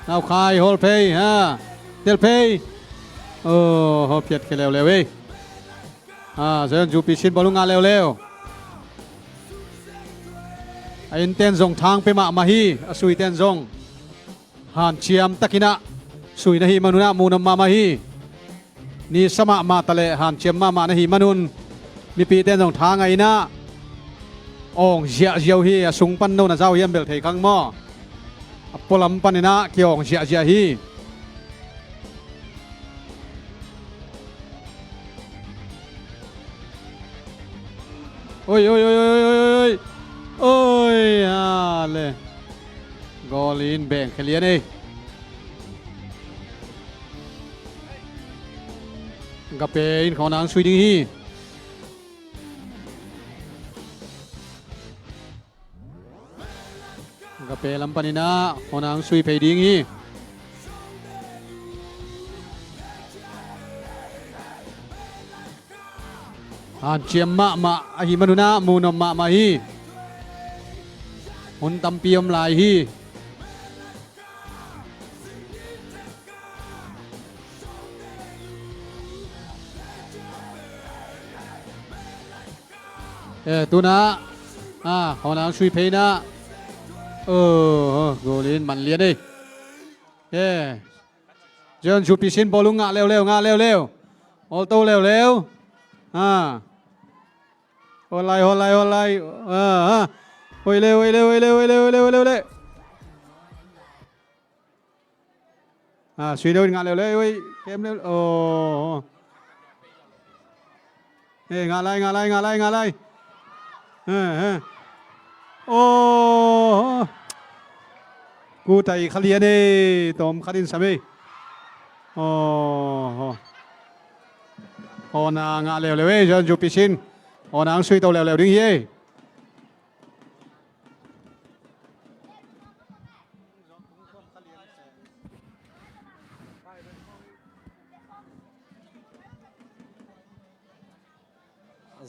Now Khai hold pay Del pay เฮาเพียดกันแล้วเว้ยเซินจูปิชินบอลงานเร็วไอ้เต้นซงทางไปมาฮีสุยเต้นซงหานเชียมตะกินะสุยนะฮีมนุนะมูนมาฮีนี่สมามาตะเลหานเชียมมานะฮีมนุนมีปีเต้นซงทางไงนะองเจียเจียวฮีสุงปันโนนะเจ้าเยี่ยมเบลไทยคังมอปลัมปันนะเกี่ยวองเจียเจียฮีโอ้ยเลยกอลินแบ่งเคลียร์นี่กับเป็นของนางสุยดิงฮีกับเป็นลำปานินะของนางสุยเพดิงฮีเจียมมาอหิมนุนะมูนมาฮีหุนตำเปียมลายฮีตัวนะของนางชุยเพนะโกลินมันเลียนดิเจนชูปิชินบอลงงะเร็วออโต้เร็วโอไลโอ้ยเร็วช่วยเดินงานเร็วเว้ยเกมเร็วโอ้งานอะไรโอ้กูใจขลียนี่ตอมคดินสามีนางานเร็วเว้ยจนจูปิชินนางช่วยตัวเร็วดิ้งเย่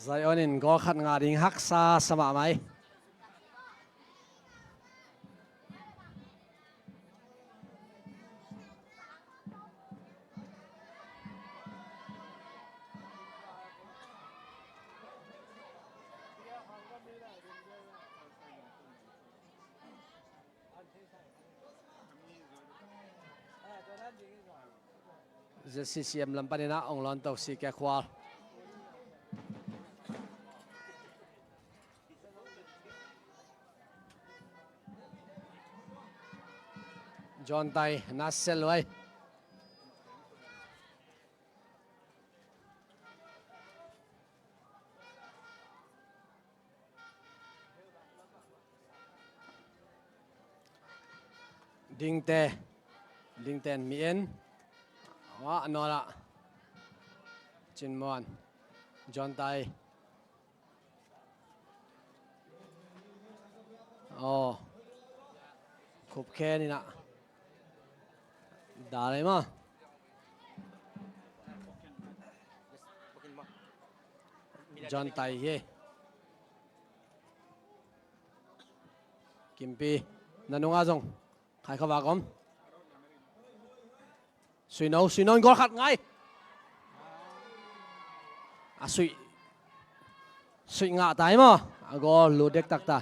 ไซออนินก็ขัดงาดิงฮักซาสมาไหมจะซีเซียมลำปานินะองลอนตกสีแกควาลจอนไตนัสเซลไว้ดิงเตนมีเอ็นนอละจินมอนจอนไตขุบแค่นี่นะด่าอะไรมาจอนไตเย่กิมปีนันงอาจงใครเขาว่ากันสุยนอนก็ขัดไงสุยงะตายมั้งก็ลูเด็กตักตา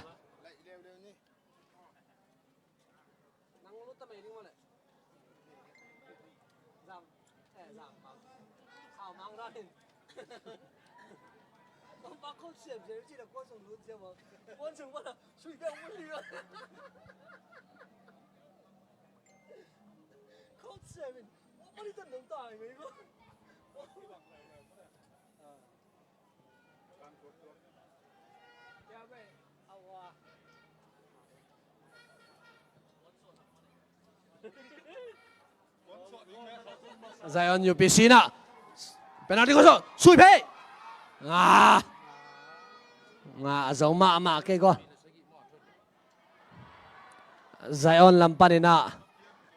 ไซออนอยู่ปีซีน่ะเป็นอะไรก็สุดสุยเพย์จงมาเก่งก็ไซออนลำปานินะ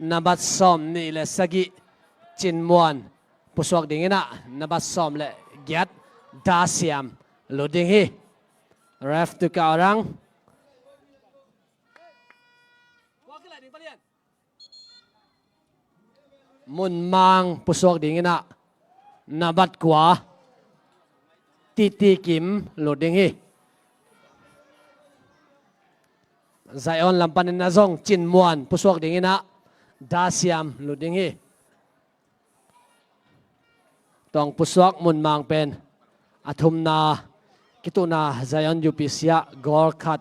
นับซ้อมนี่เลยสกิจินมวนผู้สวกดิ่งนะนับซ้อมเลยเกียรติดาเซียมลุดิ่งฮีเรฟตุการังมุนมังผู้สวกดิ่งนะ นาบัดกว่าตีกิมโหลดดิ้งฮีไซออนลำปันนาซงจินมวนผู้สวกดิ้งนะดาเซียมโหลดดิ้งฮีต้องผู้สวกมุนมังเป็นอาทุมนากิตุนาไซออนยูปิเซียกอลคัด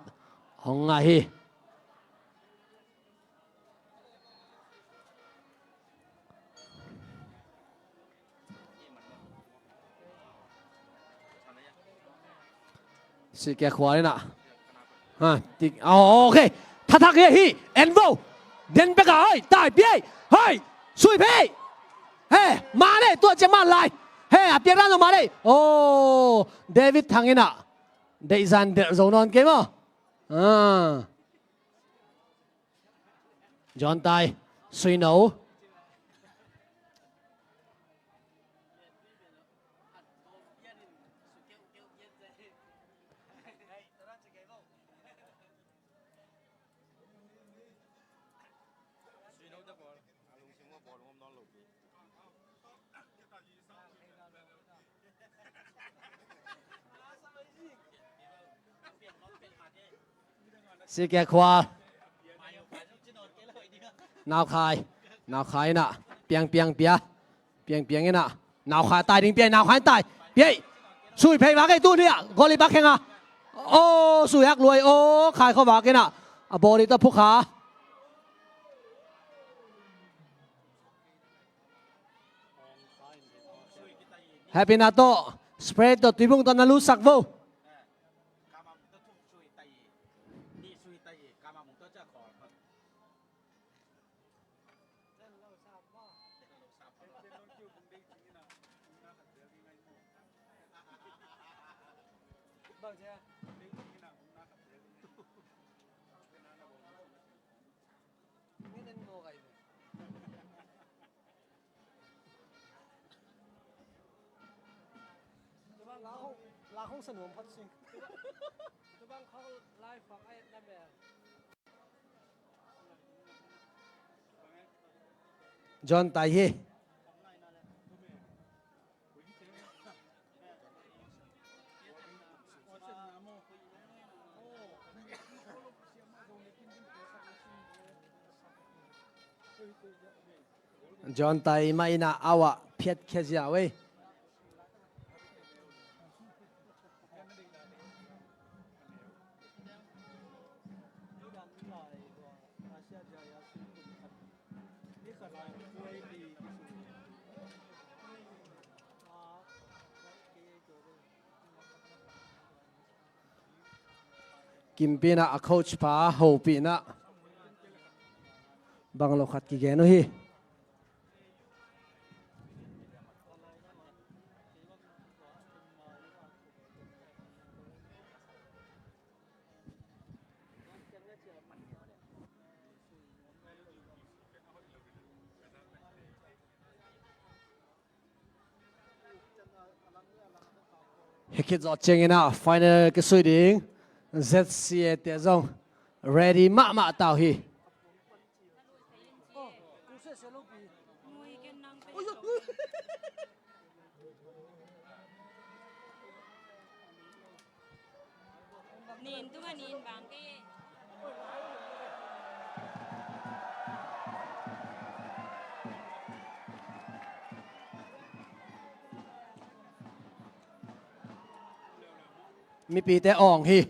หงาฮีสิแกขวาเลยนะติโอเคทักเฮีเอ็นโวเดินไปกันเฮ้ยตายเปี้ยเฮ้ยสุยเปี้ยเฮ้มาเลยตัวจะมาไล่เฮ้เปียกร้านมาเลยโอ้เดวิดทางนี้นะเดซันเดอร์โซนอนเกมจอห์นตายสุยโนสิแกขวานาวคายนะเปียงนี่นะนาวคายตายดิ้งเปียนาวคายตายเปียสุยเพย์มาไอ้ตู้เนี่ยกอลิบักแข่งอ่ะโอ้สุยฮักรวยโอ้ขายเข้ามากันนะบอลนี่ต้องพุกขาแฮปปี้นาโต้สเปรย์ตัวตีบุ้งตอนนั้นรู้สักโวลาห้องสนวมพัดซิงจะบ้างเขาไล่ฝักไอ้นั่นแบบจอห์นตายเฮจอห์นตายไม่น่าเอาอะเพียดแค่เสียเว้ยกิมปีน่ะโค้ชพาโฮปีน่ะบางโลขัดกี่แกนฮีเฮคิดจอดเจงนะไฟนอลก็สวยดิ้งZCA เตะจง ready มาเต่าฮีนินตัวนินบางเก้ มีปีแต่อ่องฮี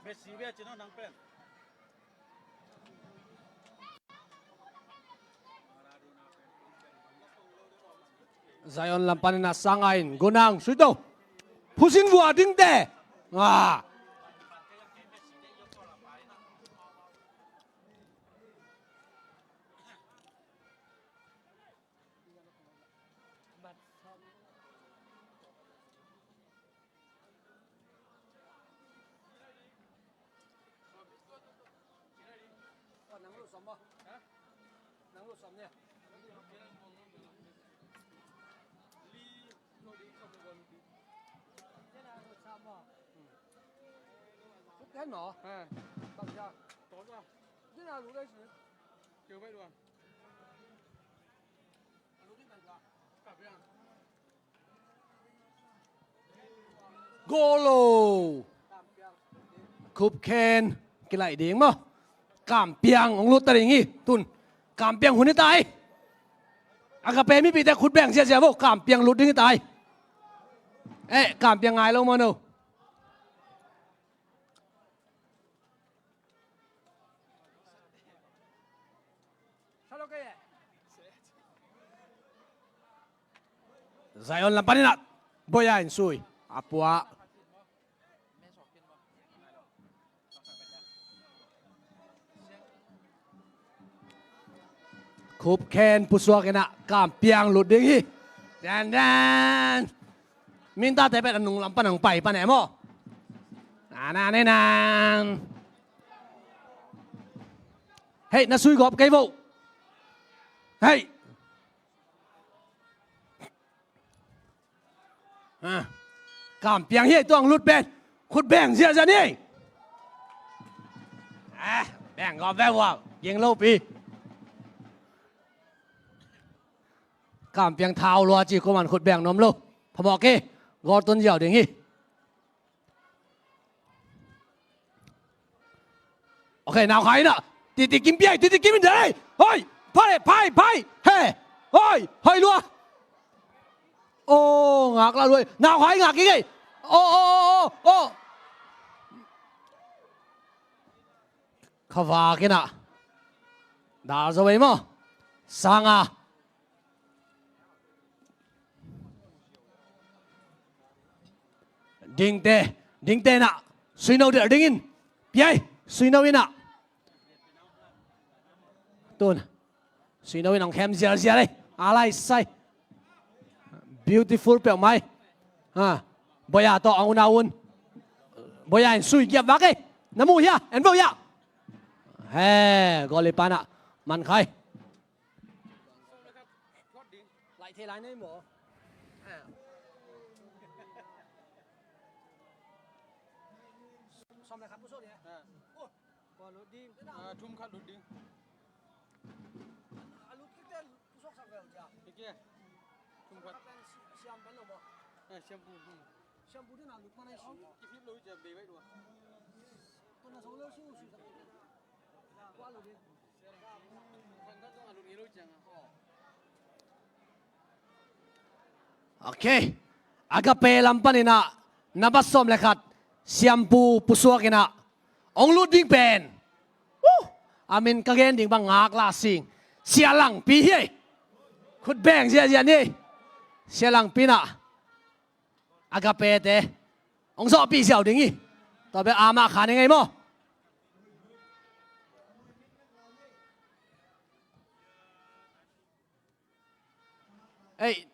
เมสซี่เวียจิโน่นังเป็นไซออนลำปันน่ะสังไงกุนังสุดโตผู้สิงวัวดิ้งเตะ สมบ่ฮะนั่งรถสมเนี่ย天脑，哎，当家，多少？这俩卤的是900多。卤的半个，干不样？Golo， khúc khen cái lại điếng mà cảm piang ông lút ta đình nghi tun cảm piang hun tai agape mi bị ta khút beng sia sia vô cảm piang lút đình tai ê cảm piang ai lâu mà đâu Zion lampanin na boyain suy apua khúc khen pusua kena kampiang lut ding hi dan minta tepet anung lampan ang pai pan emo nan hey na suy gop cái vụ hey kampiang hi tuang lut ben khut beng sia sia ni beng gop ve wa yeng lo pi cảm piang thao loa chỉ có màn khốt bèng nóm lô phá bỏ kê gò tuân dẻo đến nghi ok nào khai nè tì kim bia tì kim bên đây ôi phai hey ôi hơi luôn ô ngạc là đuôi nào khai ngạc cái gì ô khava cái nè đã rồi mà sang à ding te na suy nâu đợi ding in yai suy nâu in à tuần suy nâu in ông khem zia zia đây alai sai beautiful bèo mai boya to ông naun boya suy giáp vác ấy nắm mui ya en vô ya gọi lên pan ạ man khai lại thế lại nơi mỏ xong rồi khắp số này còn lút đi chung khát lút đi lút cái tên số sang về chưa cái kia chung khát xem bắn đâu mà xem bù thế nào lút mà này cái phim lút giờ bị vậy rồi con là số lâu số qua lút đi thằng các con lút nhiều lút chẳng ok agape lampanina nabasom lekat siampu pusuakina ong luding pen amin kagen ding bang ngak la sing sialang pi hi khut beng sia ni sialang pina agape te ong so pi xiao ding hi to be ama khan ngai mo ei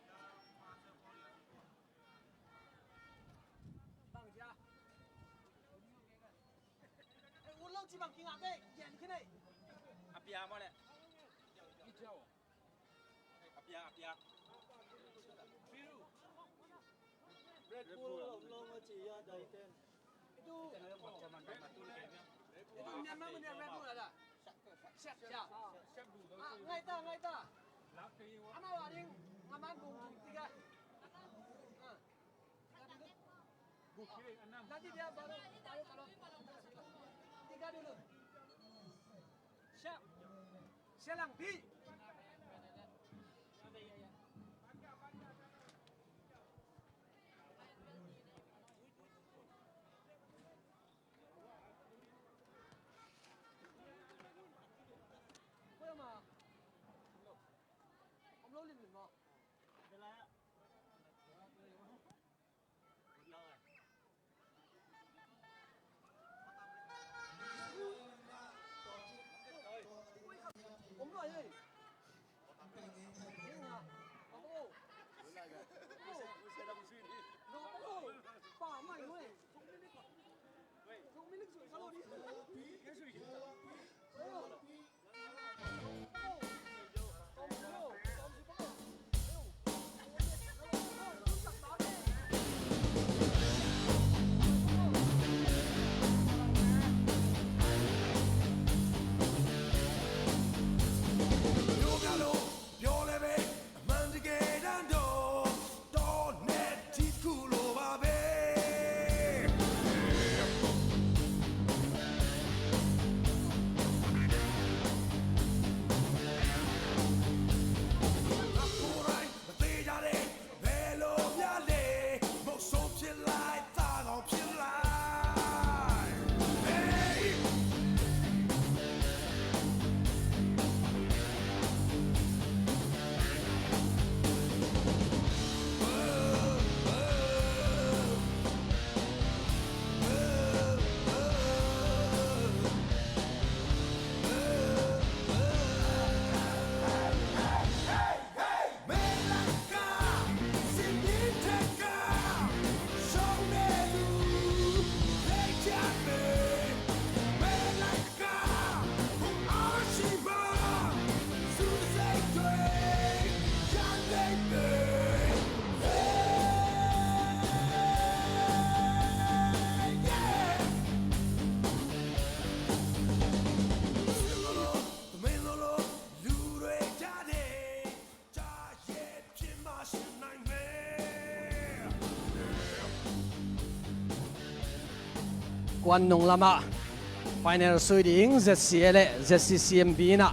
Apia mà đấy. Apia. Red Bull long chỉ đầy tên. Itu Myanmar punya Red Bull ada. Siap. Ngay ta. Ana waring ngaman bung 3. Nanti dia baru kalau 3 dulu. Siap. Sialang pi. Ông lô lên mình mà. Ông nói gì? กวนนงลามะ final สุยดิง ZCL ZCCMB นะ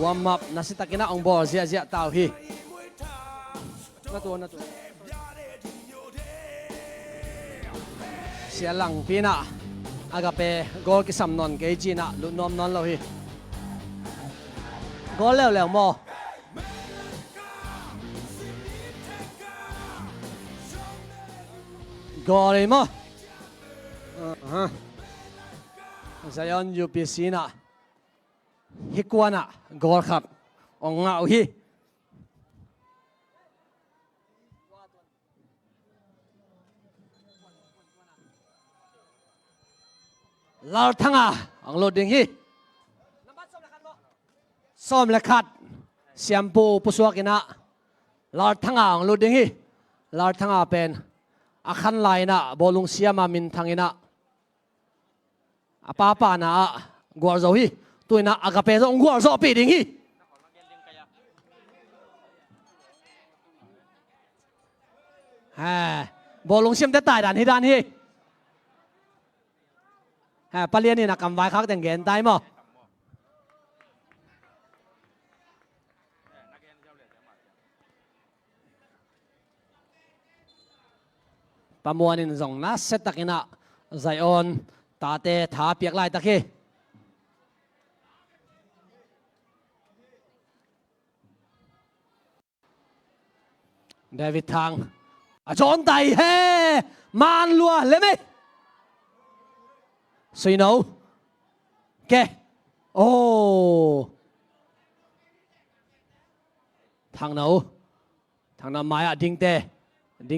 warm up นาสิตะกินะองบอลเสียตาวฮีนะตัวเสียหลังปีนะอากาเปกอลกิสัมนอนเกจีนะลุนอมนอนเราฮีกอลแล้วมอกอลเลยมั้งZion UPC นะฮิกวานะกอลครับองเงาฮีลาทั้งองโลดิงฮีซ้อมและขัดเสียมปูปุสวกินะลาทั้งองโลดิงฮีลาทั้งเป็นอาคันไลนะบอลุงเสียมามินทางอินะapa na guar zo hi tuina agape zo guar zo pi ding hi ha bolong siam te tai dan hi ha palian ni na kam vai khak teng gen tai mo pamuanin zong na set takina Zionตาเตถาเปียกลายตะเคเดวิดทางจอนไตเฮมานลัวเลมิซีโนเกโอทางนั้นไม้อะดิง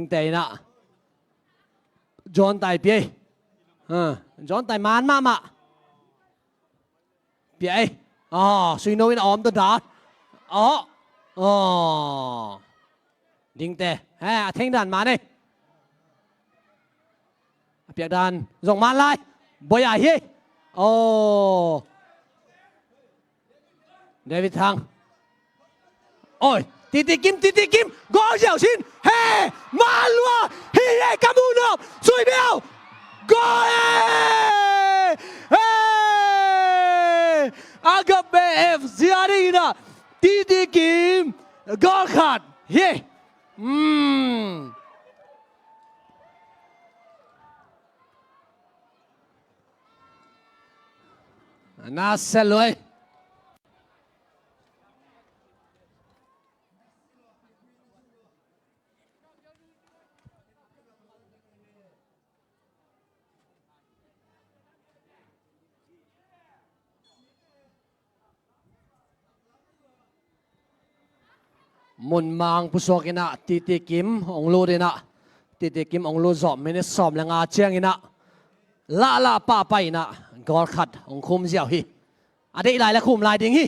เตนะจอนไตเปียจอนไตมานมาเปียซีโนวินออมตัวดาดิงเตะเท่งดันมาเนี่ยเปียกดันส่งมาไล่บอยใหญ่เฮ้เดวิดทางโอ้ยตีกิมกอเจียวชินเฮ้มาลัวเฮ้กามูโนสุยเบียวกอเฮ้อากาเบฟเซียรีน่ะตีกิมกอขาดเฮ้น่าเสียเลยมุนมังผู้สกินะตีกิมองลูดินะตีกิมองลูจอมไม่ได้ซ้อมแล้วงาเชียงอินะละป้าไปนะกอดขัดองคุมเสียวฮีอะได้หลายแล้วคุมหลายดิ่งฮี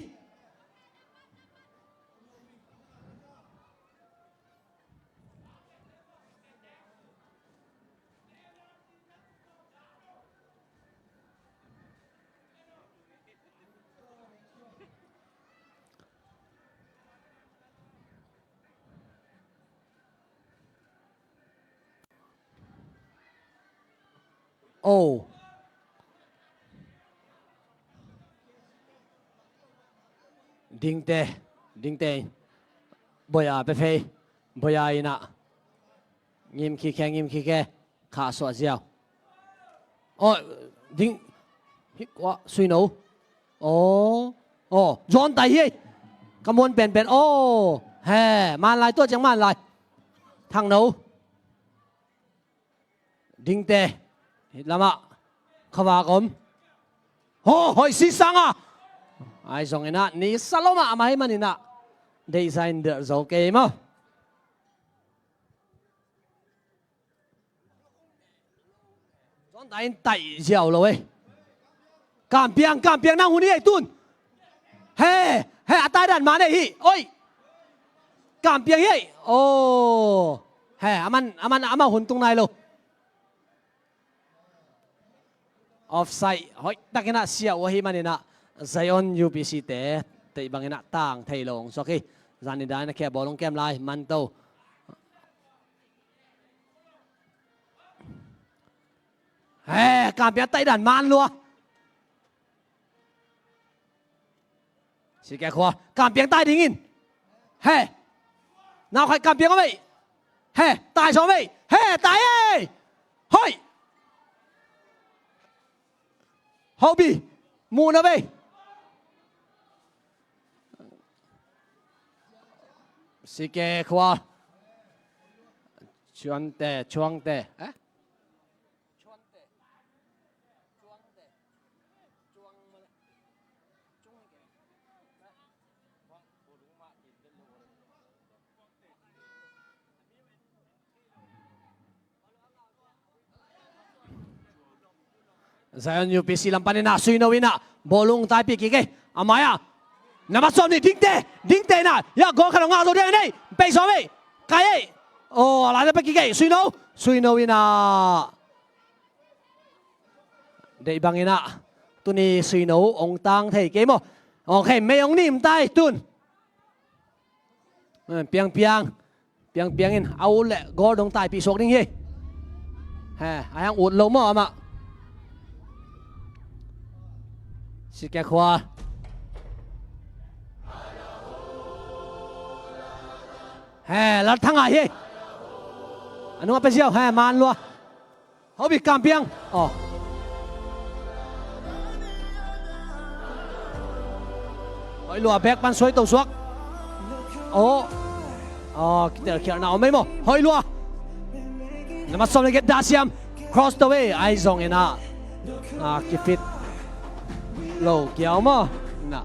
โอ้ดิงเตบอยาไปเฟยบอยาอินะงิมขี้แค่ขาสวดเสียวโอ้ดิงฮิกว่าสุยหนูโอ้ย้อนไตเฮ้กำมวลเป็นโอ้แฮ่มาลายตัวจังมาลายทางหนูดิงเตลำขวากมโอ้หอยซีสังไอ้สองอินะนี่สโลมามาให้มันอินะดีไซน์เดอร์โซเกมจอนไตเจียวเลย กามเปียงนั่งหูนี่ไอ้ตุนเฮ้อาตายดันมาเนี่ยฮิโอ้ยกามเปียงเฮ้โอ้เฮ้อามันหุ่นตรงไหนโลออฟไซด์เฮ้ยตักนะเสียวะฮิมันนี่นะไซออนยูพีซีเตะบางนะต่างไทยลงโอเคจานิดานะแค่บอลลงแก้มลายมันโตเฮ้กามเปียงไตดันมันลัวสิแกขวากามเปียงใต้ดิ่งอินเฮ้นาวใครกามเปียงก็ไม่เฮ้ตายชอไม่เฮ้ตายเอ้เฮ้ยฮอบบี้มูนะเว้ยสิแกขวาช่วงเตะเอ๊ะZion UPC lampanin na Suinawin na bolong tayo pikike amaya namasom ni dingte na ya go ka nga lo dai pe so me kai oh la de pikike Suinawin na de bangin na tu ni Suinaw ong tang thei ke mo okay me ong nim tai tun piang in au le go dong tai pi sok ding hi ha ayang ut lo mo amaสิแกขวาเฮ้ลัดทั้งไงเฮ้อันนู้นเป็นเชี่ยวเฮ้มันลัวเขาบีกามเปียงอ๋อไอ้ลัวแบกมันสวยตัวสวกโอ้เดี๋ยวเขียนหนาวไม่หมดเฮ้ยลัวน้ำมันส้มเลยเก็ตดาเซียม cross the way ไอ้ซองเอ็น่ะกิฟิตโลเกี่ยวมั้งนะ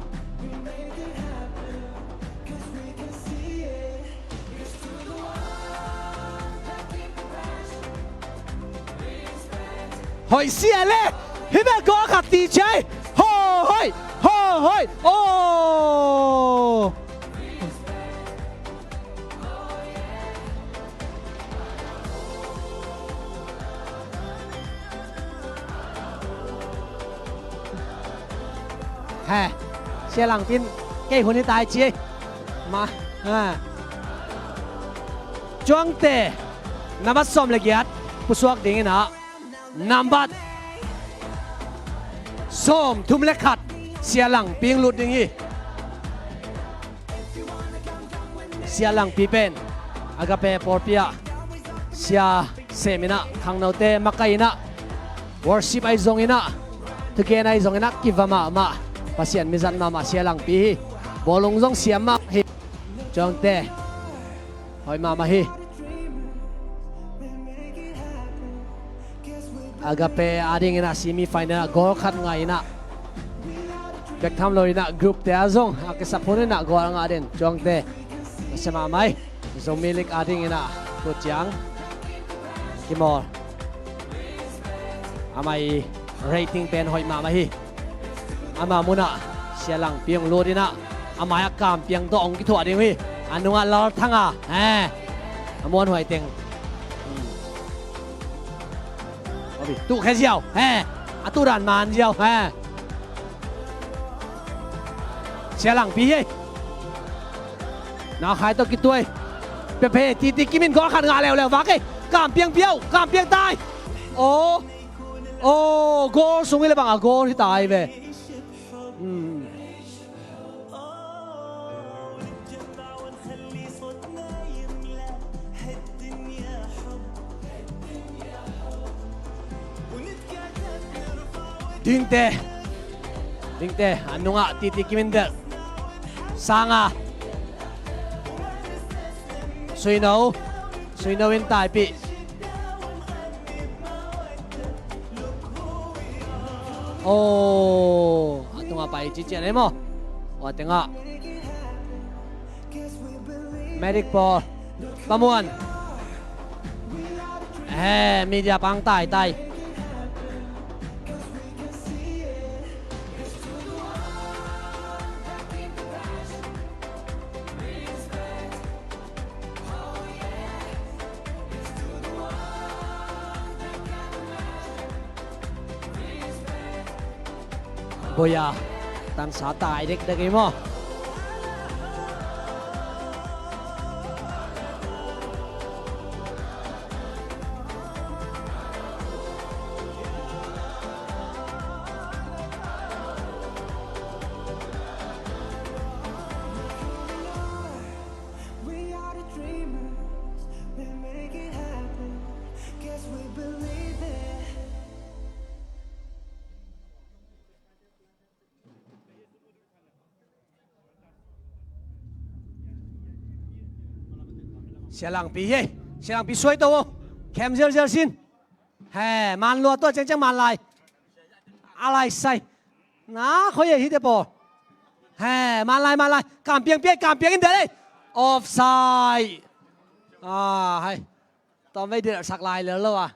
เฮ้ยเสียเลยฮิเบโกขัดตีใจโฮ้ยโอ้เฮ้เสียหลังกินเก้คนที่ตายจีมาจวงเตะนับสมเลยเกียรติผู้สวกดิ่งนะนับบัดส้มทุ่มเล็กขัดเสียหลังปิงหลุดอย่างนี้เสียหลังปีเป็นอากาเปปอร์เปียเสียเซมินะขังนาเตมักไกนะวอร์ชิปไอซงอินะทุกเกนไอซงอินะกิฟมาpasien mizan mama sialang pi bolong zong siam ma hi chong te hoi mama hi agape ading ina semi final gol khat ngai na bek tham loi na group te azong akisapone na gol nga den chong te sama mai zomilik ading ina ko chiang kimor amai rating pen hoi mama hi ama muna sialang piang lodina amaya kam piang to ong ki thwa ding hi anunga lor thanga amon hoi teng obi tu khe jiao atu ran man jiao sialang pi hi na khai to ki tuai pe pe ti kimin go khan nga lew wa ke kam piang piao kam piang tai go sungi le bang go hi tai ve Dingte anu nga titikimin sanga Suinawin tai pi atu nga pai chichen mo wa tenga medic ball pamuan media pang tai boya tan sa tai dek dek mo We are the dreamers, we make it happen. Guess we believe it. 小浪比嘿小浪比水多哦 cam 0先嘿慢落多正正慢来阿来塞那可以 hit the ball 嘿慢来慢来干边边干边的嘞 offside 啊嘿ตอนไม่เดือดสักลายเลยแล้วอ่ะ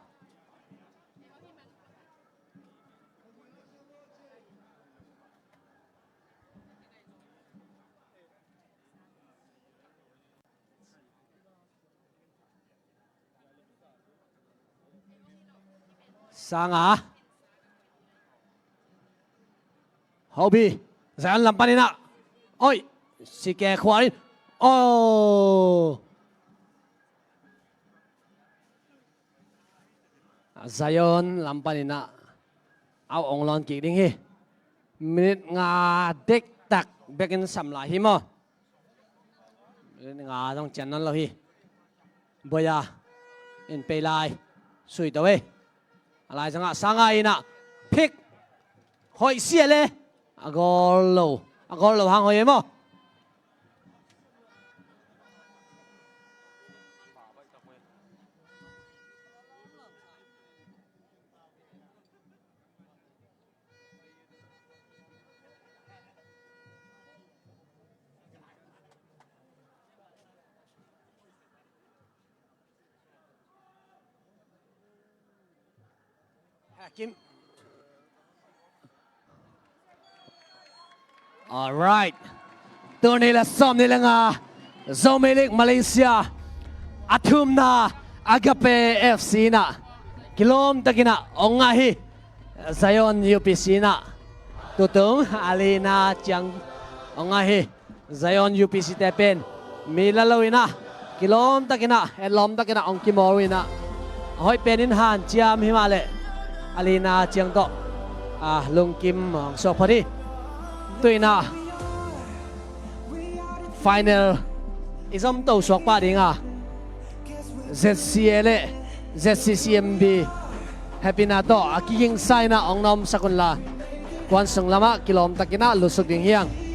Sanga Hobby Zion Lampanina Oi si kè khwarin Oh Zion Lampanina Ao ong lon kik ding hi Minute nga dek tak bekin sam lại hi mo Minute nga dong chen non lo hi Boya In pay lai Sui tawai อะไรจังอ่ะสังไงน่ะพิกหอยเสียเลยอากอลโลหางหอยมั้งKim Alright ตัวนี้ละซ้อมนี่ละงา Zomelik Malaysia อาทุมนาอากาเป FC นะกิโลมตะกินะองงาฮิ Zion UPC นะตุตุงอาลีนาจังองงาฮิ Zion UPC แต่เป็นมีละลอยนะกิโลมตะกินะเอลอมตะกินะองกิมอรินะหอยเป็นอินหานจามฮิมาเลAlina Chiang To Lung Kim So Pari Tui na Final Izom To Sok Pa Ding ZCL ZCCMB Happy na to Kiking Sai na Ong Nom Sakun La Kwan Sung Lama Kilom Takina Lusuk Ding Hiang